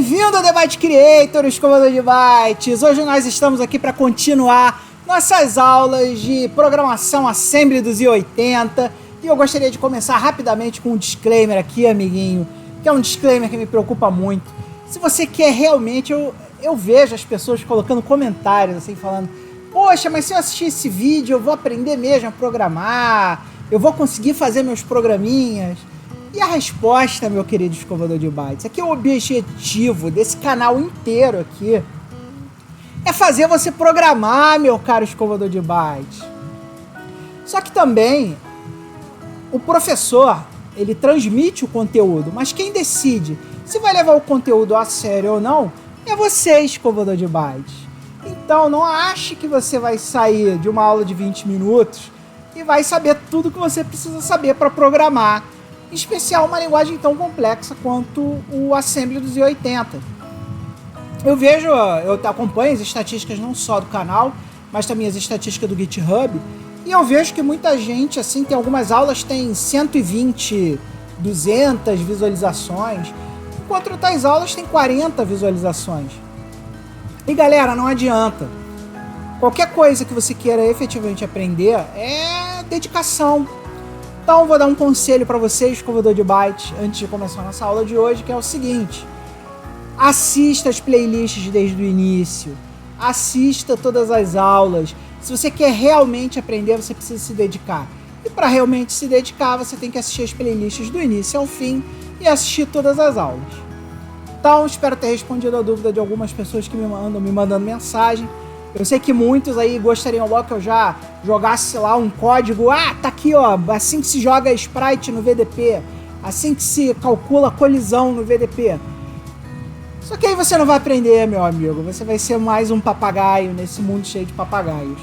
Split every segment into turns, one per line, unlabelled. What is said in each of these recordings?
Bem-vindo ao Debate Creators, comandante de bytes. Hoje nós estamos aqui para continuar nossas aulas de programação Assembly dos i80 e eu gostaria de começar rapidamente com um disclaimer aqui, amiguinho, que é um disclaimer que me preocupa muito. Se você quer realmente, eu vejo as pessoas colocando comentários assim, falando: poxa, mas se eu assistir esse vídeo eu vou aprender mesmo a programar, eu vou conseguir fazer meus programinhas. E a resposta, meu querido escovador de bytes, é que o objetivo desse canal inteiro aqui é fazer você programar, meu caro escovador de bytes. Só que também o professor, ele transmite o conteúdo, mas quem decide se vai levar o conteúdo a sério ou não é você, escovador de bytes. Então não ache que você vai sair de uma aula de 20 minutos e vai saber tudo que você precisa saber para programar, em especial uma linguagem tão complexa quanto o Assembly dos i80. Eu acompanho as estatísticas não só do canal, mas também as estatísticas do GitHub, e eu vejo que muita gente, assim, tem algumas aulas tem 120, 200 visualizações, enquanto outras aulas tem 40 visualizações. E galera, não adianta. Qualquer coisa que você queira efetivamente aprender é dedicação. Então vou dar um conselho para você, escovador de bytes, antes de começar a nossa aula de hoje, que é o seguinte: assista as playlists desde o início, assista todas as aulas. Se você quer realmente aprender, você precisa se dedicar. E para realmente se dedicar, você tem que assistir as playlists do início ao fim e assistir todas as aulas. Então espero ter respondido a dúvida de algumas pessoas que me mandando mensagem. Eu sei que muitos aí gostariam logo que eu já jogasse lá um código. Ah, tá aqui, ó, assim que se joga sprite no VDP, assim que se calcula colisão no VDP. Só que aí você não vai aprender, meu amigo. Você vai ser mais um papagaio nesse mundo cheio de papagaios.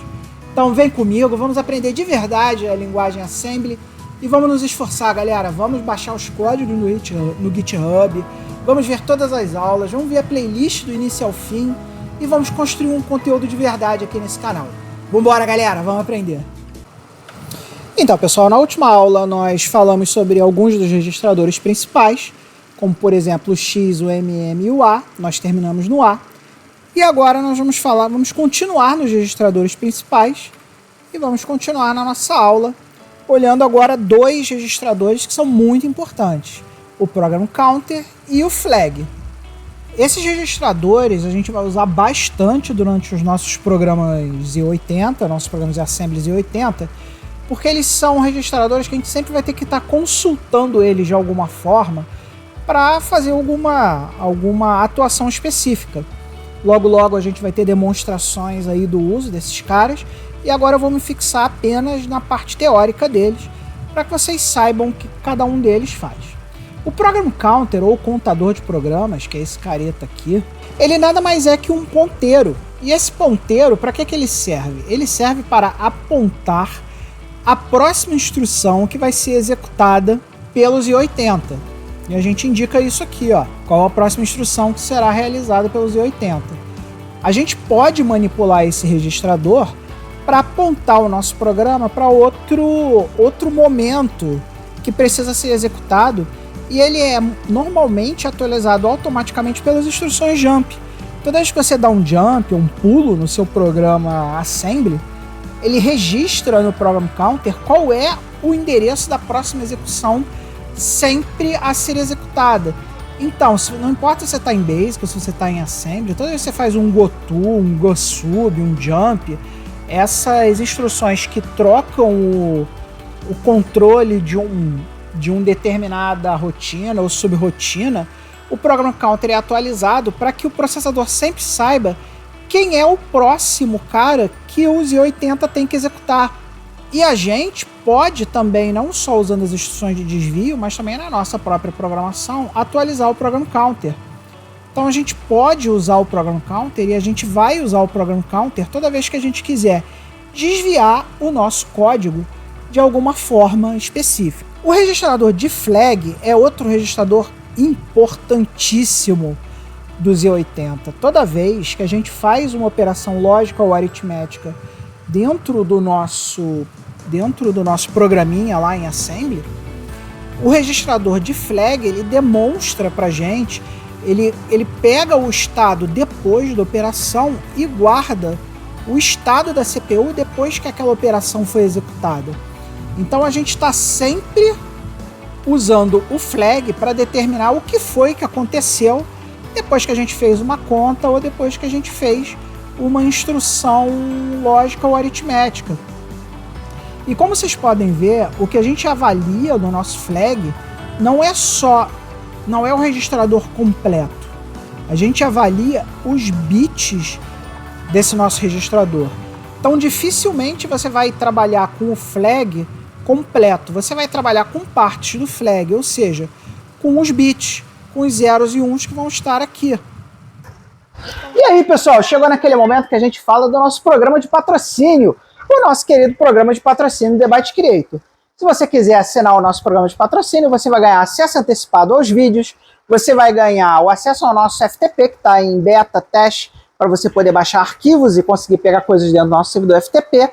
Então vem comigo, vamos aprender de verdade a linguagem Assembly e vamos nos esforçar, galera. Vamos baixar os códigos no GitHub, vamos ver todas as aulas, vamos ver a playlist do início ao fim e vamos construir um conteúdo de verdade aqui nesse canal. Vambora, galera, vamos aprender. Então, pessoal, na última aula nós falamos sobre alguns dos registradores principais, como por exemplo o X, o MM e o A. Nós terminamos no A. E agora nós vamos continuar nos registradores principais e vamos continuar na nossa aula olhando agora dois registradores que são muito importantes: o Program Counter e o Flag. Esses registradores a gente vai usar bastante durante os nossos programas i80, nossos programas de Assembly i80, porque eles são registradores que a gente sempre vai ter que estar consultando eles de alguma forma para fazer alguma atuação específica. Logo logo a gente vai ter demonstrações aí do uso desses caras, e agora eu vou me fixar apenas na parte teórica deles, para que vocês saibam o que cada um deles faz. O Program Counter, ou contador de programas, que é esse careta aqui, ele nada mais é que um ponteiro. E esse ponteiro, para que ele serve? Ele serve para apontar a próxima instrução que vai ser executada pelos i80. E a gente indica isso aqui, ó, qual a próxima instrução que será realizada pelos i80. A gente pode manipular esse registrador para apontar o nosso programa para outro momento que precisa ser executado, e ele é normalmente atualizado automaticamente pelas instruções jump. Toda vez que você dá um jump, um pulo no seu programa Assembly, ele registra no Program Counter qual é o endereço da próxima execução sempre a ser executada. Então, não importa se você está em Basic ou se você está em Assembly, toda vez que você faz um goto, um gosub, um jump, essas instruções que trocam o controle de uma determinada rotina ou subrotina, o Program Counter é atualizado para que o processador sempre saiba quem é o próximo cara que o i80 tem que executar. E a gente pode também, não só usando as instruções de desvio, mas também na nossa própria programação, atualizar o Program Counter. Então a gente pode usar o Program Counter, e a gente vai usar o Program Counter toda vez que a gente quiser desviar o nosso código de alguma forma específica. O registrador de flag é outro registrador importantíssimo dos i80. Toda vez que a gente faz uma operação lógica ou aritmética dentro do nosso programinha lá em Assembly, o registrador de flag ele demonstra pra gente Ele pega o estado depois da operação e guarda o estado da CPU depois que aquela operação foi executada. Então a gente está sempre usando o flag para determinar o que foi que aconteceu depois que a gente fez uma conta ou depois que a gente fez uma instrução lógica ou aritmética. E como vocês podem ver, o que a gente avalia no nosso flag não é o registrador completo. A gente avalia os bits desse nosso registrador. Então dificilmente você vai trabalhar com o flag completo. Você vai trabalhar com partes do flag, ou seja, com os bits, com os zeros e uns que vão estar aqui. E aí, pessoal, chegou naquele momento que a gente fala do nosso programa de patrocínio, o nosso querido programa de patrocínio Debate Creator. Se você quiser assinar o nosso programa de patrocínio, você vai ganhar acesso antecipado aos vídeos, você vai ganhar o acesso ao nosso FTP, que está em beta, teste, para você poder baixar arquivos e conseguir pegar coisas dentro do nosso servidor FTP.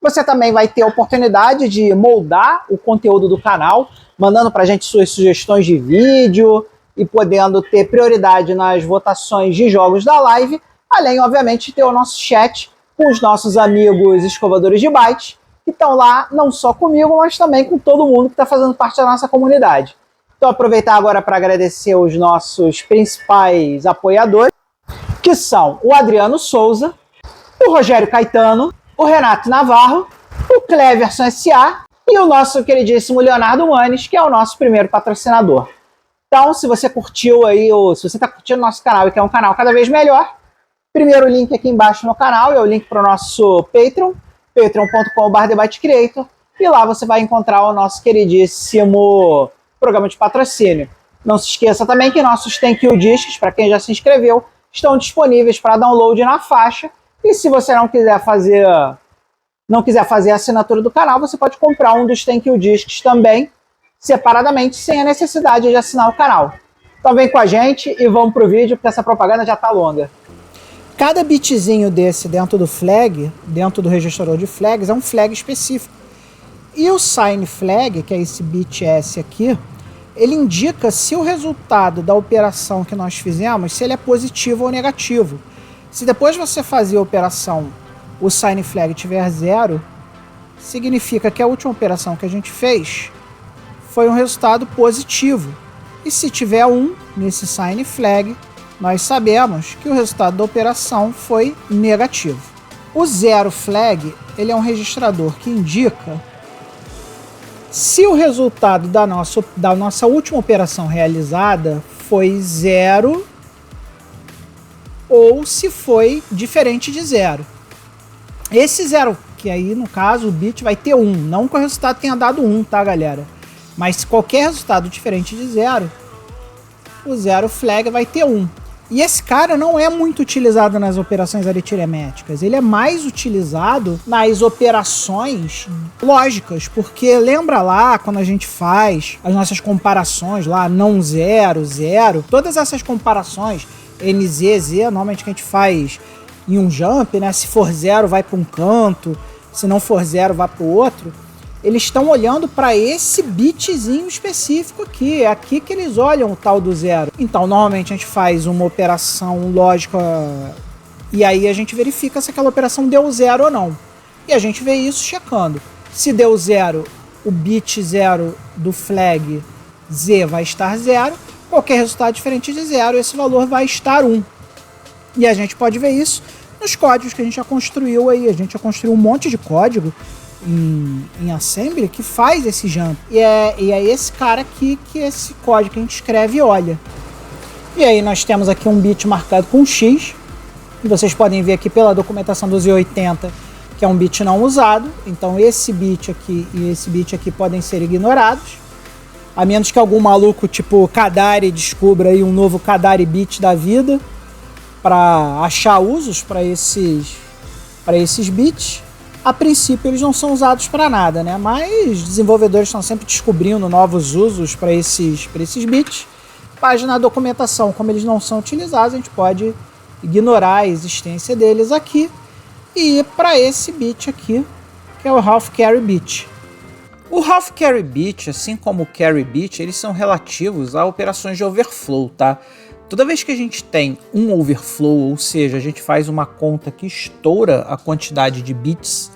Você também vai ter a oportunidade de moldar o conteúdo do canal, mandando para a gente suas sugestões de vídeo e podendo ter prioridade nas votações de jogos da live, além, obviamente, de ter o nosso chat com os nossos amigos escovadores de bytes, que estão lá não só comigo, mas também com todo mundo que está fazendo parte da nossa comunidade. Então, aproveitar agora para agradecer os nossos principais apoiadores, que são o Adriano Souza, o Rogério Caetano, o Renato Navarro, o Cleverson S.A. e o nosso queridíssimo Leonardo Manes, que é o nosso primeiro patrocinador. Então, se você curtiu aí, ou se você está curtindo o nosso canal e quer um canal cada vez melhor, primeiro link aqui embaixo no canal é o link para o nosso Patreon, patreon.com/debatecreator, e lá você vai encontrar o nosso queridíssimo programa de patrocínio. Não se esqueça também que nossos Thank You Discs, para quem já se inscreveu, estão disponíveis para download na faixa. E se você não quiser fazer a assinatura do canal, você pode comprar um dos Thank You Discs também, separadamente, sem a necessidade de assinar o canal. Então vem com a gente e vamos pro vídeo, porque essa propaganda já tá longa. Cada bitzinho desse dentro do flag, dentro do registrador de flags, é um flag específico. E o sign flag, que é esse bit S aqui, ele indica se o resultado da operação que nós fizemos, se ele é positivo ou negativo. Se depois de você fazer a operação, o sign flag tiver 0, significa que a última operação que a gente fez foi um resultado positivo. E se tiver 1 nesse sign flag, nós sabemos que o resultado da operação foi negativo. O 0 flag, ele é um registrador que indica se o resultado da nossa última operação realizada foi 0 ou se foi diferente de 0. Esse 0, que aí no caso o bit vai ter 1, não que o resultado tenha dado 1, tá, galera? Mas qualquer resultado diferente de 0, o 0 flag vai ter 1. E esse cara não é muito utilizado nas operações aritméticas, ele é mais utilizado nas operações lógicas, porque lembra lá quando a gente faz as nossas comparações lá, não 0, 0, todas essas comparações, NZ, Z, normalmente que a gente faz em um jump, né? Se for 0 vai para um canto, se não for 0 vai para o outro. Eles estão olhando para esse bitzinho específico aqui. É aqui que eles olham o tal do 0. Então, normalmente a gente faz uma operação lógica e aí a gente verifica se aquela operação deu 0 ou não. E a gente vê isso checando. Se deu 0, o bit 0 do flag Z vai estar 0. Qualquer resultado diferente de 0, esse valor vai estar 1. E a gente pode ver isso nos códigos que a gente já construiu aí. A gente já construiu um monte de código em Assembly que faz esse jump. E é esse cara aqui que esse código que a gente escreve olha. E aí nós temos aqui um bit marcado com X, que vocês podem ver aqui pela documentação do Z80, que é um bit não usado. Então esse bit aqui e esse bit aqui podem ser ignorados, a menos que algum maluco tipo Kadari descubra aí um novo Kadari bit da vida para achar usos para esses bits. A princípio eles não são usados para nada, né? Mas desenvolvedores estão sempre descobrindo novos usos para esses bits. Página da documentação, como eles não são utilizados, a gente pode ignorar a existência deles aqui e ir para esse bit aqui, que é o half carry bit. O half carry bit, assim como o carry bit, eles são relativos a operações de overflow, tá? Toda vez que a gente tem um overflow, ou seja, a gente faz uma conta que estoura a quantidade de bits,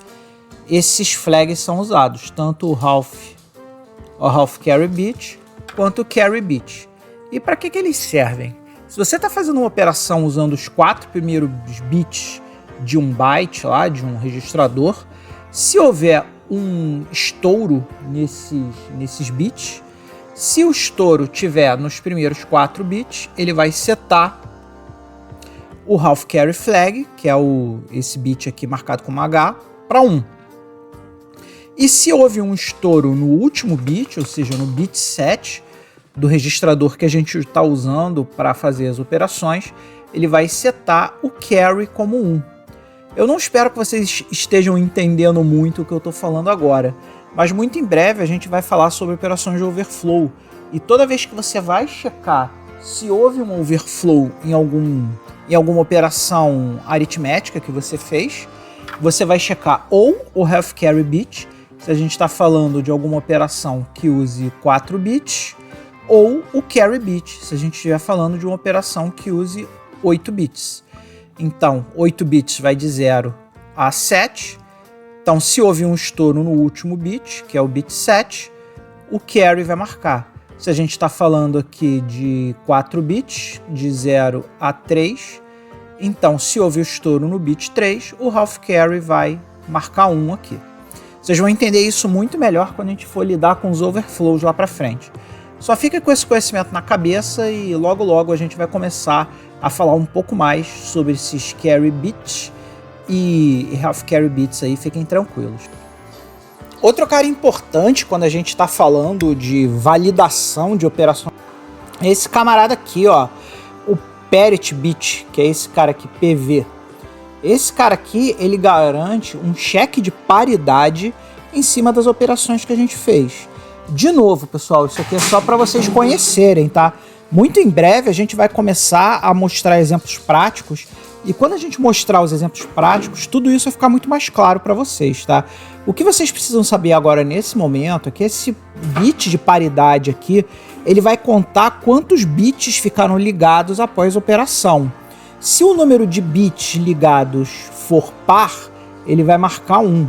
esses flags são usados, tanto o half carry bit quanto o carry bit. E para que eles servem? Se você está fazendo uma operação usando os 4 primeiros bits de um byte lá, de um registrador, se houver um estouro nesses bits, se o estouro tiver nos primeiros 4 bits, ele vai setar o half carry flag, que é esse bit aqui marcado como H, para 1. E se houve um estouro no último bit, ou seja, no bit 7 do registrador que a gente está usando para fazer as operações, ele vai setar o carry como 1. Eu não espero que vocês estejam entendendo muito o que eu estou falando agora, mas muito em breve a gente vai falar sobre operações de overflow. E toda vez que você vai checar se houve um overflow em alguma operação aritmética que você fez, você vai checar ou o half carry bit, se a gente está falando de alguma operação que use 4 bits, ou o carry bit, se a gente estiver falando de uma operação que use 8 bits. Então, 8 bits vai de 0 a 7. Então, se houve um estouro no último bit, que é o bit 7, o carry vai marcar. Se a gente está falando aqui de 4 bits, de 0 a 3, então, se houve o estouro no bit 3, o half carry vai marcar 1 aqui. Vocês vão entender isso muito melhor quando a gente for lidar com os overflows lá para frente. Só fica com esse conhecimento na cabeça e logo logo a gente vai começar a falar um pouco mais sobre esses carry bits e half carry bits aí, fiquem tranquilos. Outro cara importante quando a gente está falando de validação de operações é esse camarada aqui, ó, o parity bit, que é esse cara aqui, PV. Esse cara aqui, ele garante um cheque de paridade em cima das operações que a gente fez. De novo, pessoal, isso aqui é só para vocês conhecerem, tá? Muito em breve a gente vai começar a mostrar exemplos práticos e quando a gente mostrar os exemplos práticos, tudo isso vai ficar muito mais claro para vocês, tá? O que vocês precisam saber agora nesse momento é que esse bit de paridade aqui, ele vai contar quantos bits ficaram ligados após a operação. Se o número de bits ligados for par, ele vai marcar 1.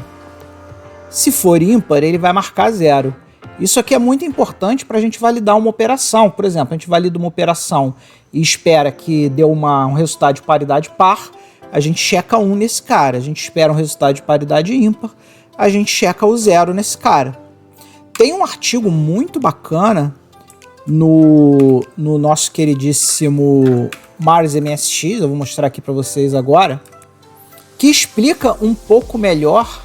Se for ímpar, ele vai marcar 0. Isso aqui é muito importante para a gente validar uma operação. Por exemplo, a gente valida uma operação e espera que dê um resultado de paridade par, a gente checa 1 nesse cara. A gente espera um resultado de paridade ímpar, a gente checa o 0 nesse cara. Tem um artigo muito bacana no nosso queridíssimo Mars MSX, eu vou mostrar aqui para vocês agora, que explica um pouco melhor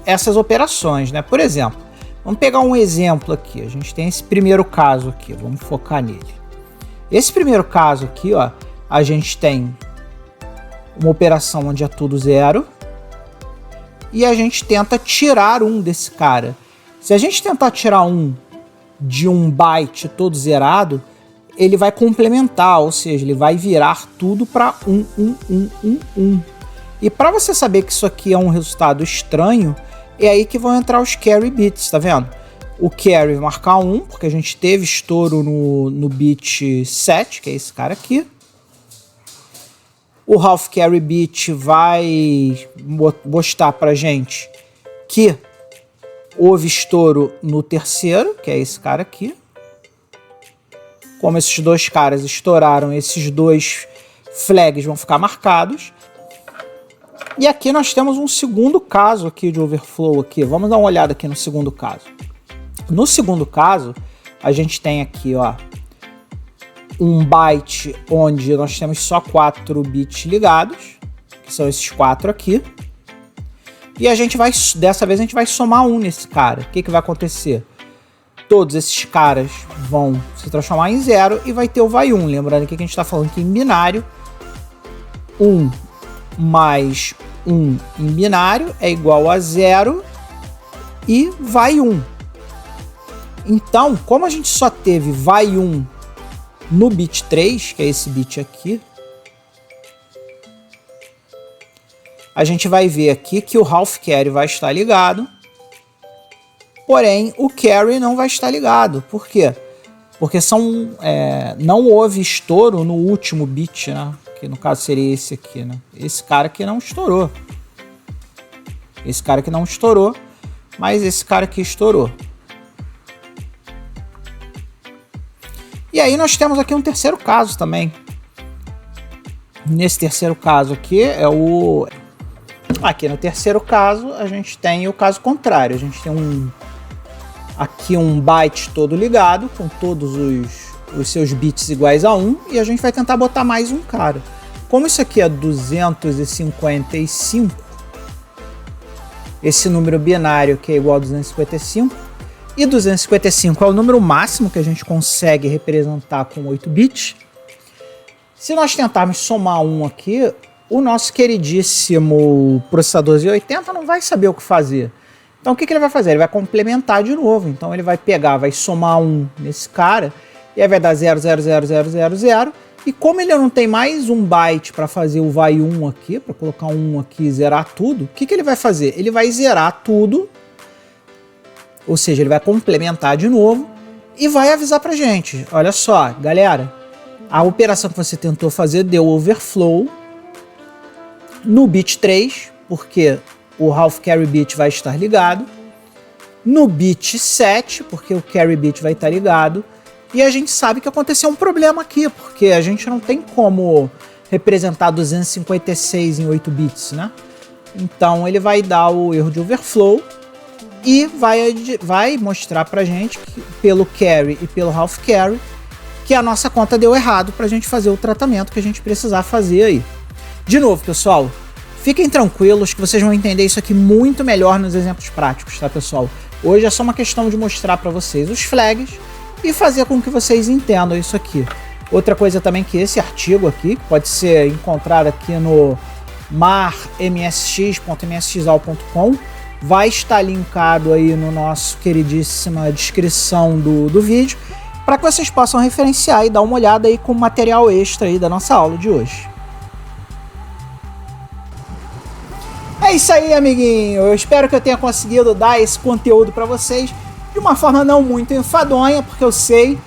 essas operações, né? Por exemplo, vamos pegar um exemplo aqui. A gente tem esse primeiro caso aqui, vamos focar nele. Esse primeiro caso aqui, ó, a gente tem uma operação onde é tudo 0 e a gente tenta tirar 1 desse cara. Se a gente tentar tirar 1 de um byte todo zerado, ele vai complementar, ou seja, ele vai virar tudo para 1, 1, 1, 1, 1. E para você saber que isso aqui é um resultado estranho, é aí que vão entrar os carry bits, tá vendo? O carry vai marcar 1, porque a gente teve estouro no bit 7, que é esse cara aqui. O half carry bit vai mostrar pra gente que houve estouro no terceiro, que é esse cara aqui. Como esses dois caras estouraram, esses dois flags vão ficar marcados. E aqui nós temos um segundo caso aqui de overflow aqui. Vamos dar uma olhada aqui no segundo caso. No segundo caso, a gente tem aqui, ó, um byte onde nós temos só 4 bits ligados, que são esses 4 aqui. E a gente vai, dessa vez a gente vai somar 1 nesse cara. O que vai acontecer? Todos esses caras vão se transformar em 0 e vai ter o vai 1. Lembrando que a gente está falando aqui em binário. 1 mais 1 em binário é igual a 0 e vai 1. Então, como a gente só teve vai 1 no bit 3, que é esse bit aqui, a gente vai ver aqui que o half carry vai estar ligado, porém o carry não vai estar ligado. Por quê? porque não houve estouro no último bit, né? Que no caso seria esse aqui, né? Esse cara aqui não estourou. Esse cara aqui não estourou, mas esse cara aqui estourou. E aí nós temos aqui um terceiro caso também. Nesse terceiro caso aqui Aqui no terceiro caso a gente tem o caso contrário. A gente tem aqui um byte todo ligado, com todos os seus bits iguais a 1, e a gente vai tentar botar mais um cara. Como isso aqui é 255, esse número binário que é igual a 255, e 255 é o número máximo que a gente consegue representar com 8 bits. Se nós tentarmos somar um aqui, o nosso queridíssimo processador Z80 não vai saber o que fazer. Então o que ele vai fazer? Ele vai complementar de novo. Então ele vai pegar, vai somar um nesse cara, e aí vai dar 0,00000. E como ele não tem mais um byte para fazer o vai 1 aqui, para colocar um aqui e zerar tudo, o que ele vai fazer? Ele vai zerar tudo, ou seja, ele vai complementar de novo e vai avisar pra gente. Olha só, galera, a operação que você tentou fazer deu overflow no bit 3, porque o half carry bit vai estar ligado, no bit 7, porque o carry bit vai estar ligado, e a gente sabe que aconteceu um problema aqui, porque a gente não tem como representar 256 em 8 bits, né? Então ele vai dar o erro de overflow e vai mostrar pra gente, que, pelo carry e pelo half carry, que a nossa conta deu errado pra gente fazer o tratamento que a gente precisar fazer aí. De novo, pessoal, fiquem tranquilos que vocês vão entender isso aqui muito melhor nos exemplos práticos, tá, pessoal? Hoje é só uma questão de mostrar para vocês os flags e fazer com que vocês entendam isso aqui. Outra coisa também que esse artigo aqui, que pode ser encontrado aqui no marmsx.msxal.com, vai estar linkado aí no nosso queridíssima descrição do vídeo, para que vocês possam referenciar e dar uma olhada aí com o material extra aí da nossa aula de hoje. É isso aí, amiguinho. Eu espero que eu tenha conseguido dar esse conteúdo para vocês de uma forma não muito enfadonha, porque eu sei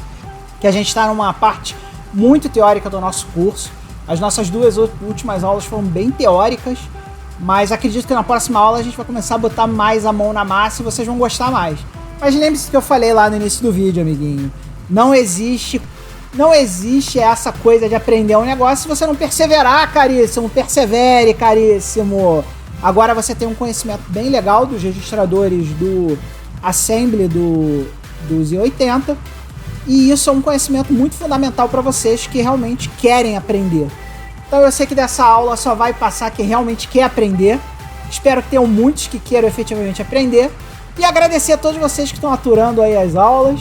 que a gente está numa parte muito teórica do nosso curso. As nossas duas últimas aulas foram bem teóricas, mas acredito que na próxima aula a gente vai começar a botar mais a mão na massa e vocês vão gostar mais. Mas lembre-se que eu falei lá no início do vídeo, amiguinho. Não existe essa coisa de aprender um negócio se você não perseverar, caríssimo. Persevere, caríssimo. Agora você tem um conhecimento bem legal dos registradores do Assembly do Z80, e isso é um conhecimento muito fundamental para vocês que realmente querem aprender. Então eu sei que dessa aula só vai passar quem realmente quer aprender. Espero que tenham muitos que queiram efetivamente aprender. E agradecer a todos vocês que estão aturando aí as aulas,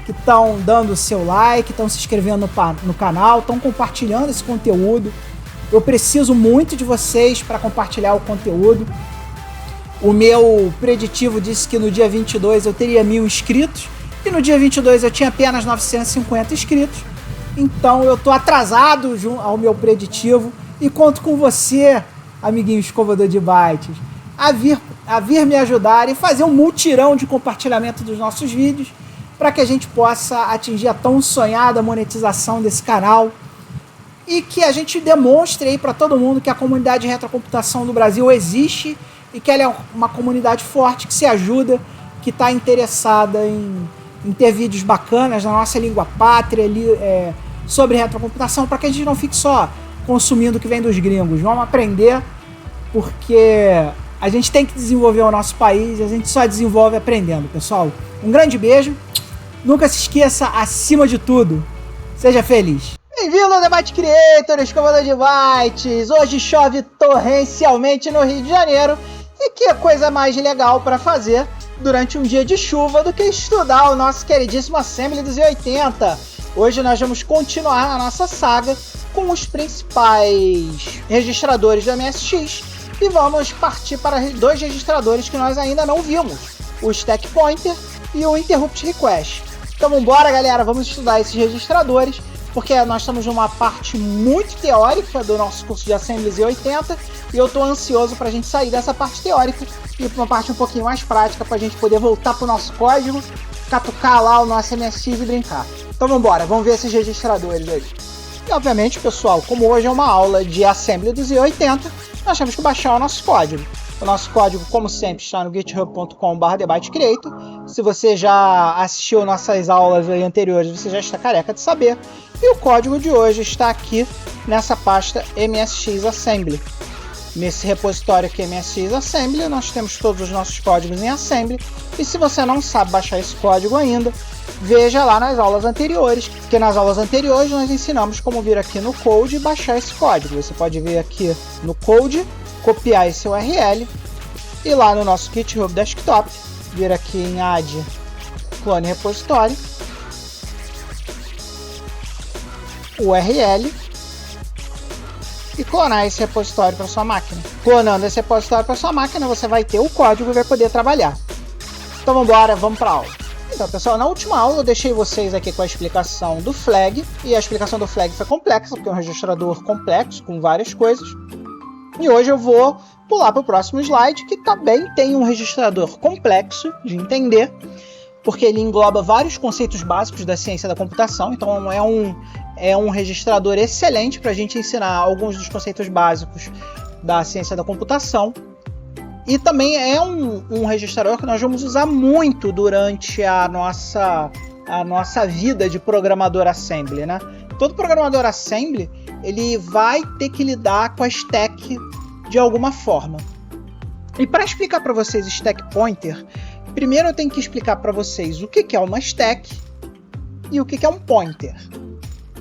que estão dando o seu like, estão se inscrevendo no canal, estão compartilhando esse conteúdo. Eu preciso muito de vocês para compartilhar o conteúdo. O meu preditivo disse que no dia 22 eu teria 1000 inscritos, e no dia 22 eu tinha apenas 950 inscritos. Então eu tô atrasado ao meu preditivo e conto com você, amiguinho escovador de bytes, a vir me ajudar e fazer um mutirão de compartilhamento dos nossos vídeos para que a gente possa atingir a tão sonhada monetização desse canal e que a gente demonstre aí para todo mundo que a comunidade de retrocomputação do Brasil existe e que ela é uma comunidade forte, que se ajuda, que está interessada em ter vídeos bacanas na nossa língua pátria sobre retrocomputação, para que a gente não fique só consumindo o que vem dos gringos. Vamos aprender, porque a gente tem que desenvolver o nosso país e a gente só desenvolve aprendendo, pessoal. Um grande beijo, nunca se esqueça, acima de tudo, seja feliz. Bem-vindo ao Debate Creator, escovador de bytes. Hoje chove torrencialmente no Rio de Janeiro, e que coisa mais legal para fazer durante um dia de chuva do que estudar o nosso queridíssimo Assembly do Z80. Hoje nós vamos continuar a nossa saga com os principais registradores do MSX e vamos partir para dois registradores que nós ainda não vimos, o Stack Pointer e o Interrupt Request. Então vamos embora, galera, vamos estudar esses registradores, porque nós estamos numa parte muito teórica do nosso curso de Assembly Z80 e eu estou ansioso para a gente sair dessa parte teórica e para uma parte um pouquinho mais prática, para a gente poder voltar para o nosso código, catucar lá o nosso MSX e brincar. Então vamos embora, vamos ver esses registradores aí. E obviamente, pessoal, como hoje é uma aula de Assembly do Z80, nós temos que baixar o nosso código. O nosso código, como sempre, está no github.com/debytecreator. Se você já assistiu nossas aulas aí anteriores, você já está careca de saber. E o código de hoje está aqui nessa pasta MSX Assembly. Nesse repositório aqui MSX Assembly, nós temos todos os nossos códigos em Assembly. E se você não sabe baixar esse código ainda, veja lá nas aulas anteriores, porque nas aulas anteriores nós ensinamos como vir aqui no Code e baixar esse código. Você pode vir aqui no Code, copiar esse URL e lá no nosso GitHub Desktop, vir aqui em Add Clone Repositório, URL e clonar esse repositório para sua máquina. Clonando esse repositório para sua máquina, você vai ter o código e vai poder trabalhar. Então vamos embora, vamos para a aula. Então, pessoal, na última aula eu deixei vocês aqui com a explicação do flag, e a explicação do flag foi complexa, porque é um registrador complexo, com várias coisas. E hoje eu vou pular para o próximo slide, que também tem um registrador complexo de entender, porque ele engloba vários conceitos básicos da ciência da computação, então é um registrador excelente para a gente ensinar alguns dos conceitos básicos da ciência da computação. E também é um registrador que nós vamos usar muito durante a nossa vida de programador Assembly, né? Todo programador Assembly, ele vai ter que lidar com a stack de alguma forma. E para explicar para vocês stack pointer, primeiro eu tenho que explicar para vocês o que é uma stack e o que é um pointer.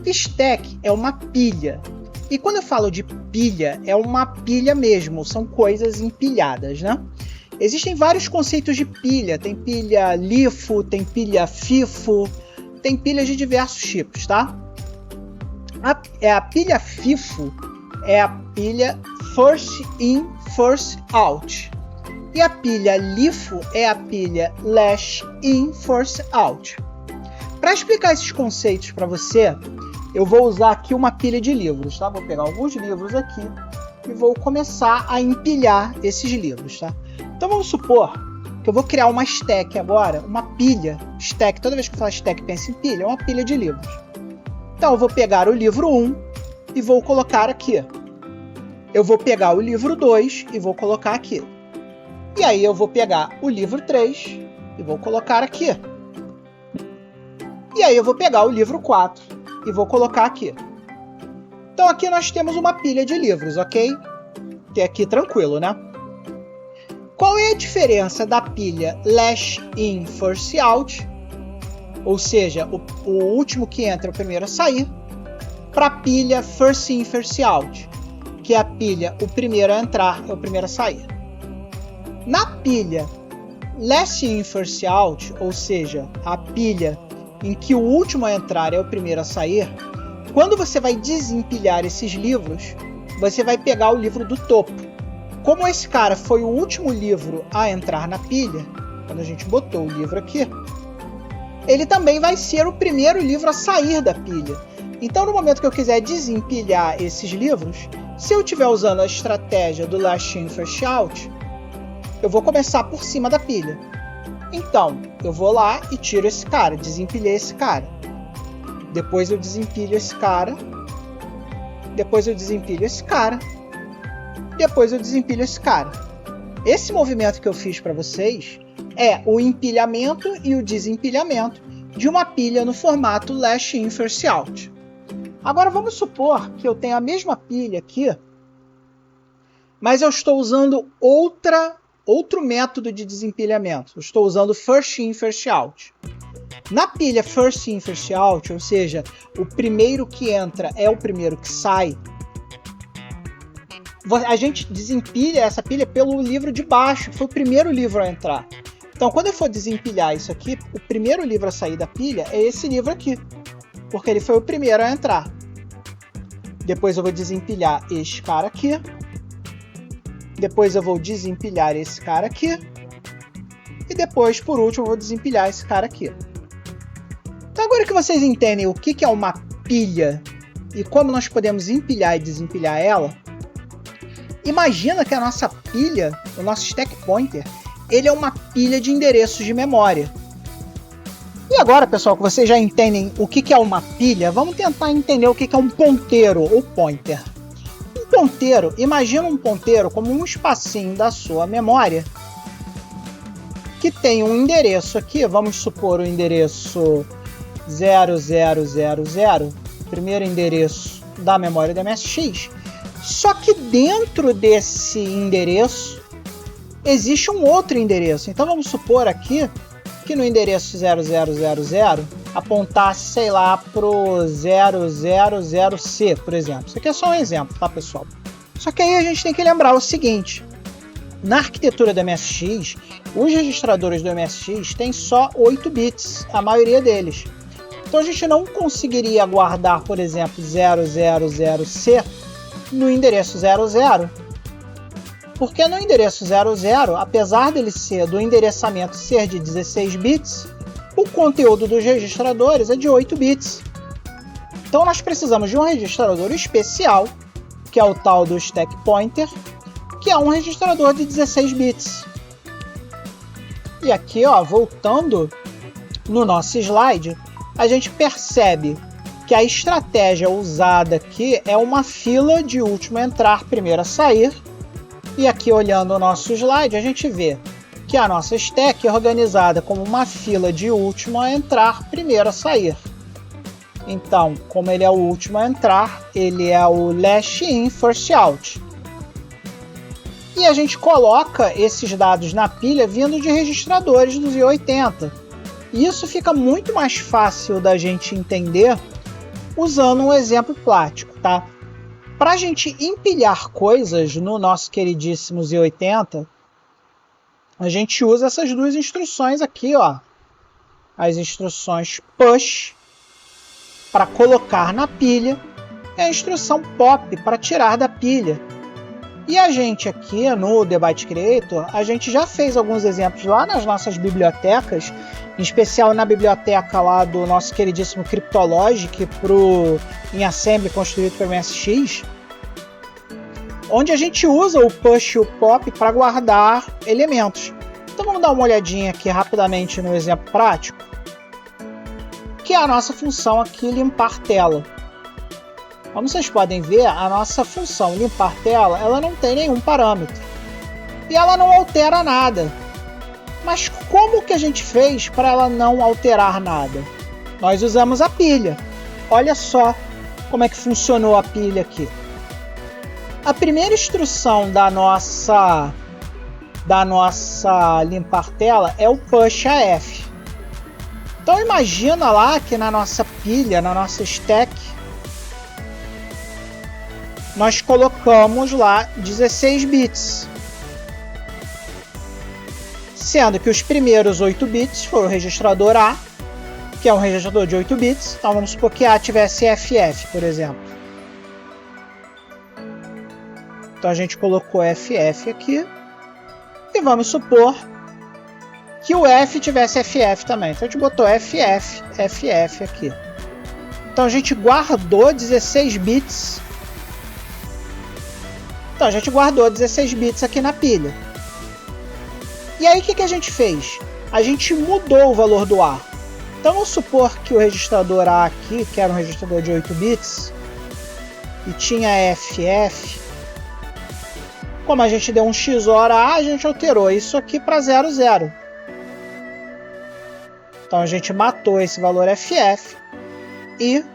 Stack é uma pilha. E quando eu falo de pilha, é uma pilha mesmo, são coisas empilhadas, né? Existem vários conceitos de pilha, tem pilha LIFO, tem pilha FIFO, tem pilhas de diversos tipos, tá? A pilha FIFO é a pilha First In, First Out. E a pilha LIFO é a pilha Last In, First Out. Para explicar esses conceitos para você, eu vou usar aqui uma pilha de livros, tá? Vou pegar alguns livros aqui e vou começar a empilhar esses livros, tá? Então vamos supor que eu vou criar uma stack agora, uma pilha. Stack, toda vez que eu falar stack, pensa em pilha, é uma pilha de livros. Então eu vou pegar o livro 1 e vou colocar aqui. Eu vou pegar o livro 2 e vou colocar aqui. E aí eu vou pegar o livro 3 e vou colocar aqui. E aí eu vou pegar o livro 4 e vou colocar aqui. Então aqui nós temos uma pilha de livros, ok? Que é aqui tranquilo, né? Qual é a diferença da pilha Last In, First Out, ou seja, o último que entra é o primeiro a sair, para a pilha First In, First Out, que é a pilha o primeiro a entrar é o primeiro a sair. Na pilha Last In, First Out, ou seja, a pilha em que o último a entrar é o primeiro a sair, quando você vai desempilhar esses livros, você vai pegar o livro do topo. Como esse cara foi o último livro a entrar na pilha, quando a gente botou o livro aqui, ele também vai ser o primeiro livro a sair da pilha. Então, no momento que eu quiser desempilhar esses livros, se eu estiver usando a estratégia do Last In, First Out, eu vou começar por cima da pilha. Então, eu vou lá e tiro esse cara, desempilhei esse cara. Depois eu desempilho esse cara. Depois eu desempilho esse cara. Depois eu desempilho esse cara. Esse movimento que eu fiz para vocês é o empilhamento e o desempilhamento de uma pilha no formato Last In, First Out. Agora vamos supor que eu tenho a mesma pilha aqui, mas eu estou usando outro método de desempilhamento. Eu estou usando First In, First Out. Na pilha First In, First Out, ou seja, o primeiro que entra é o primeiro que sai, a gente desempilha essa pilha pelo livro de baixo, que foi o primeiro livro a entrar. Então, quando eu for desempilhar isso aqui, o primeiro livro a sair da pilha é esse livro aqui, porque ele foi o primeiro a entrar. Depois eu vou desempilhar este cara aqui. Depois eu vou desempilhar esse cara aqui. E depois, por último, eu vou desempilhar esse cara aqui. Então, agora que vocês entendem o que é uma pilha e como nós podemos empilhar e desempilhar ela, imagina que a nossa pilha, o nosso stack pointer, ele é uma pilha de endereços de memória. E agora, pessoal, que vocês já entendem o que é uma pilha, vamos tentar entender o que é um ponteiro ou pointer. Um ponteiro, imagina um ponteiro como um espacinho da sua memória que tem um endereço aqui, vamos supor o endereço 0000, primeiro endereço da memória do MSX, só que dentro desse endereço existe um outro endereço. Então vamos supor aqui que no endereço 0000 apontasse, sei lá, para o 000C, por exemplo. Isso aqui é só um exemplo, tá, pessoal? Só que aí a gente tem que lembrar o seguinte: na arquitetura do MSX, os registradores do MSX têm só 8 bits, a maioria deles. Então a gente não conseguiria guardar, por exemplo, 000C no endereço 00. Porque no endereço 00, apesar dele ser do endereçamento ser de 16 bits, o conteúdo dos registradores é de 8 bits. Então nós precisamos de um registrador especial, que é o tal do Stack Pointer, que é um registrador de 16 bits. E aqui, ó, voltando no nosso slide, a gente percebe que a estratégia usada aqui é uma fila de último a entrar, primeiro a sair. E aqui, olhando o nosso slide, a gente vê que a nossa stack é organizada como uma fila de último a entrar, primeiro a sair. Então, como ele é o último a entrar, ele é o last in, first out. E a gente coloca esses dados na pilha vindo de registradores dos i80. E isso fica muito mais fácil da gente entender usando um exemplo prático, tá? Para a gente empilhar coisas no nosso queridíssimo Z80, a gente usa essas duas instruções aqui, ó. As instruções push para colocar na pilha e a instrução pop para tirar da pilha. E a gente aqui no The Byte Creator, a gente já fez alguns exemplos lá nas nossas bibliotecas, em especial na biblioteca lá do nosso queridíssimo Cryptologic em assembly construído para o MSX, onde a gente usa o push e o pop para guardar elementos. Então vamos dar uma olhadinha aqui rapidamente no exemplo prático, que é a nossa função aqui limpar tela. Como vocês podem ver, a nossa função limpar tela, ela não tem nenhum parâmetro. E ela não altera nada. Mas como que a gente fez para ela não alterar nada? Nós usamos a pilha. Olha só como é que funcionou a pilha aqui. A primeira instrução da nossa limpar tela é o push AF. Então imagina lá que na nossa pilha, na nossa stack, nós colocamos lá 16 bits, sendo que os primeiros 8 bits foram o registrador A, que é um registrador de 8 bits. Então vamos supor que A tivesse FF, por exemplo. Então a gente colocou FF aqui e vamos supor que o F tivesse FF também. Então a gente botou FF, FF aqui. Então a gente guardou 16 bits. Então a gente guardou 16 bits aqui na pilha. E aí o que a gente fez? A gente mudou o valor do A. Então vamos supor que o registrador A aqui, que era um registrador de 8 bits, e tinha FF, como a gente deu um XOR a A, a gente alterou isso aqui para 00. Então a gente matou esse valor FF e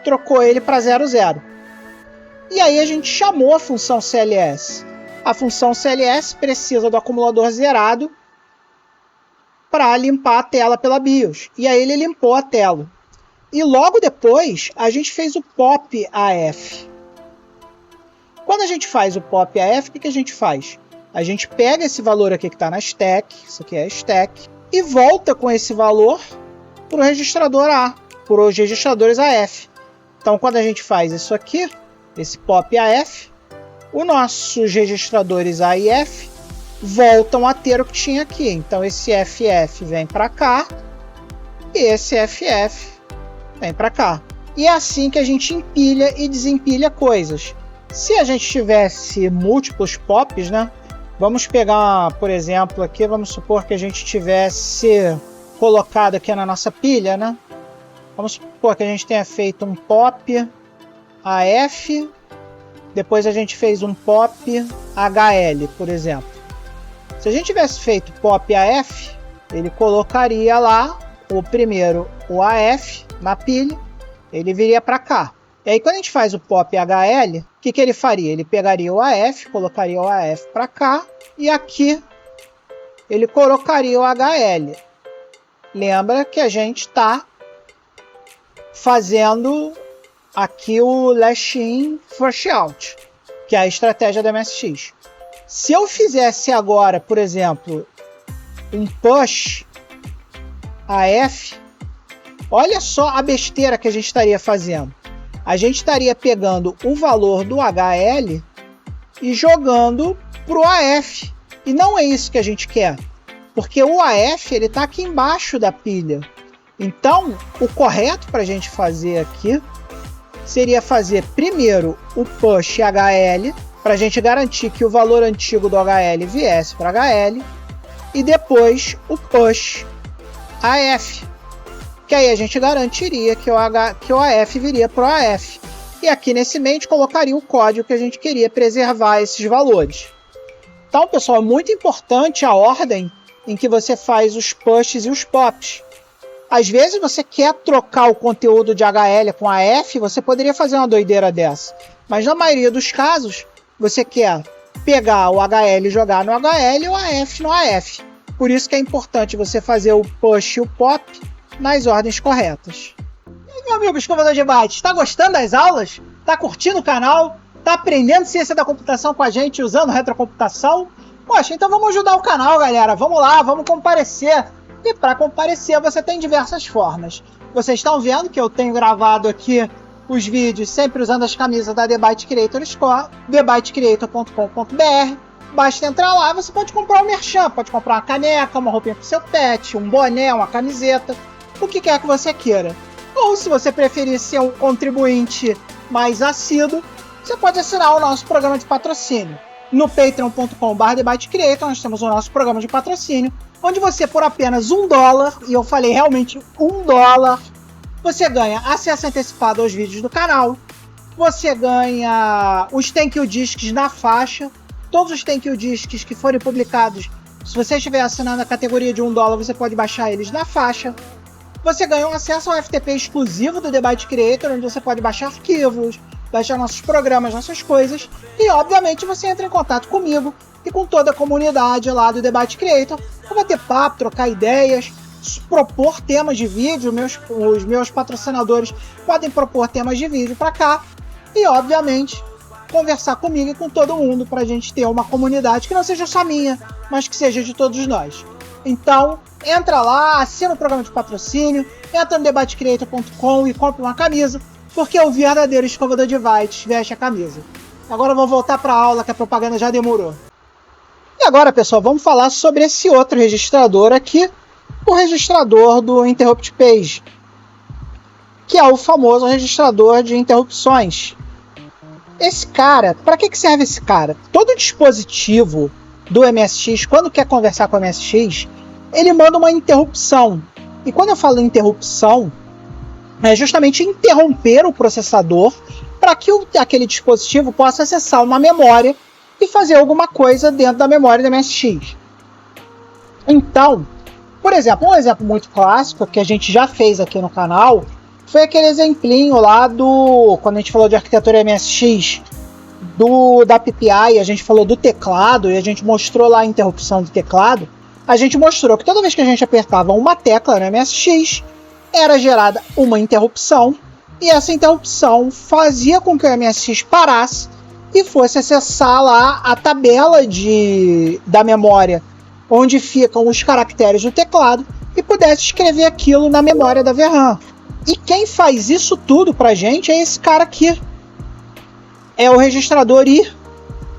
trocou ele para 00. E aí a gente chamou a função CLS. A função CLS precisa do acumulador zerado para limpar a tela pela BIOS. E aí ele limpou a tela. E logo depois a gente fez o POP AF. Quando a gente faz o POP AF, o que a gente faz? A gente pega esse valor aqui que está na stack, isso aqui é a stack, e volta com esse valor para o registrador A, para os registradores AF. Então quando a gente faz isso aqui, esse POP AF, os nossos registradores A e F voltam a ter o que tinha aqui. Então esse FF vem para cá e esse FF vem para cá. E é assim que a gente empilha e desempilha coisas. Se a gente tivesse múltiplos POPs, né? Vamos pegar, por exemplo, aqui, vamos supor que a gente tivesse colocado aqui na nossa pilha, né? Vamos supor que a gente tenha feito um pop AF, depois a gente fez um pop HL, por exemplo. Se a gente tivesse feito pop AF, ele colocaria lá o primeiro, o AF, na pilha, ele viria para cá. E aí quando a gente faz o pop HL, o que ele faria? Ele pegaria o AF, colocaria o AF para cá, e aqui ele colocaria o HL. Lembra que a gente está fazendo aqui o last in, first out, que é a estratégia da MSX. Se eu fizesse agora, por exemplo, um push AF, olha só a besteira que a gente estaria fazendo. A gente estaria pegando o valor do HL e jogando para o AF. E não é isso que a gente quer, porque o AF está aqui embaixo da pilha. Então, o correto para a gente fazer aqui seria fazer primeiro o push HL, para a gente garantir que o valor antigo do HL viesse para HL, e depois o push AF, que aí a gente garantiria que o AF viria para o AF. E aqui nesse meio a gente colocaria o código que a gente queria preservar esses valores. Então, pessoal, é muito importante a ordem em que você faz os pushes e os pops. Às vezes você quer trocar o conteúdo de HL com AF, você poderia fazer uma doideira dessa. Mas na maioria dos casos, você quer pegar o HL e jogar no HL e o AF no AF. Por isso que é importante você fazer o push e o pop nas ordens corretas. E meu amigo escovador de bytes, está gostando das aulas? Está curtindo o canal? Está aprendendo ciência da computação com a gente usando retrocomputação? Poxa, então vamos ajudar o canal, galera. Vamos lá, vamos comparecer. E para comparecer você tem diversas formas. Vocês estão vendo que eu tenho gravado aqui os vídeos sempre usando as camisas da The Byte Creator Store, thebytecreator.com.br. Basta entrar lá, você pode comprar um merchan, pode comprar uma caneca, uma roupinha para o seu pet, um boné, uma camiseta, o que quer que você queira. Ou se você preferir ser um contribuinte mais assíduo, você pode assinar o nosso programa de patrocínio. No patreon.com/thebytecreator nós temos o nosso programa de patrocínio, onde você por apenas $1, e eu falei realmente $1, você ganha acesso antecipado aos vídeos do canal, você ganha os Thank You Discs na faixa, todos os Thank You Discs que forem publicados, se você estiver assinando a categoria de $1, você pode baixar eles na faixa. Você ganha um acesso ao FTP exclusivo do The Byte Creator, onde você pode baixar arquivos, baixar nossos programas, nossas coisas, e obviamente você entra em contato comigo e com toda a comunidade lá do The Byte Creator para bater papo, trocar ideias, propor temas de vídeo. Os meus patrocinadores podem propor temas de vídeo para cá e obviamente conversar comigo e com todo mundo para a gente ter uma comunidade que não seja só minha, mas que seja de todos nós. Então, entra lá, assina o programa de patrocínio, entra no thebytecreator.com e compra uma camisa, porque o verdadeiro escovador de bytes veste a camisa. Agora eu vou voltar para a aula, que a propaganda já demorou. E agora, pessoal, vamos falar sobre esse outro registrador aqui, o registrador do Interrupt Page, que é o famoso registrador de interrupções. Esse cara, para que serve esse cara? Todo dispositivo do MSX, quando quer conversar com o MSX, ele manda uma interrupção. E quando eu falo interrupção, é justamente interromper o processador para que aquele dispositivo possa acessar uma memória e fazer alguma coisa dentro da memória do MSX. Então, por exemplo, um exemplo muito clássico que a gente já fez aqui no canal foi aquele exemplinho lá quando a gente falou de arquitetura MSX, da PPI, a gente falou do teclado e a gente mostrou lá a interrupção do teclado. A gente mostrou que toda vez que a gente apertava uma tecla no MSX, era gerada uma interrupção, e essa interrupção fazia com que o MSX parasse e fosse acessar lá a tabela da memória, onde ficam os caracteres do teclado, e pudesse escrever aquilo na memória da VRAM. E quem faz isso tudo pra gente é esse cara aqui. É o registrador I,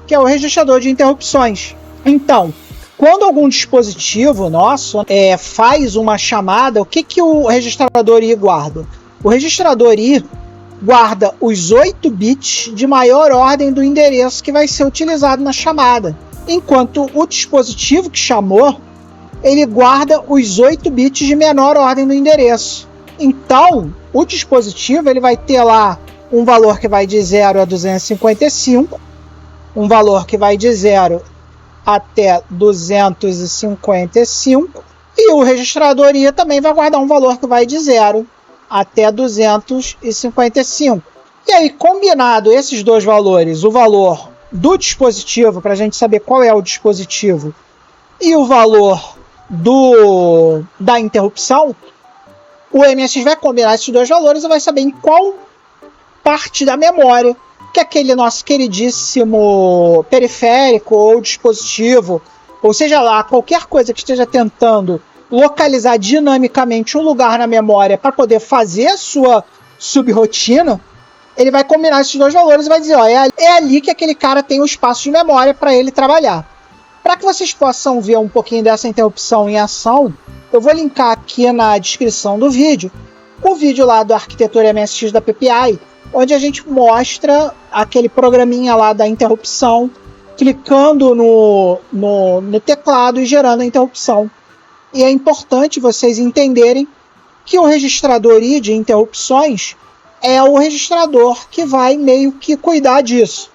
que é o registrador de interrupções. Então, quando algum dispositivo nosso faz uma chamada, o que o registrador I guarda? O registrador I guarda os 8 bits de maior ordem do endereço que vai ser utilizado na chamada, enquanto o dispositivo que chamou ele guarda os 8 bits de menor ordem do endereço. Então, o dispositivo ele vai ter lá um valor que vai de 0 a 255, um valor que vai de 0 até 255, e o registrador I também vai guardar um valor que vai de 0 até 255. E aí, combinado esses dois valores, o valor do dispositivo, para a gente saber qual é o dispositivo, e o valor da interrupção, o MSX vai combinar esses dois valores e vai saber em qual parte da memória que aquele nosso queridíssimo periférico ou dispositivo, ou seja lá, qualquer coisa que esteja tentando localizar dinamicamente um lugar na memória para poder fazer a sua subrotina, ele vai combinar esses dois valores e vai dizer, ó, é ali que aquele cara tem o espaço de memória para ele trabalhar. Para que vocês possam ver um pouquinho dessa interrupção em ação, eu vou linkar aqui na descrição do vídeo o vídeo lá do Arquitetura MSX da PPI, onde a gente mostra aquele programinha lá da interrupção, clicando no teclado e gerando a interrupção. E é importante vocês entenderem que o registrador I de interrupções é o registrador que vai meio que cuidar disso.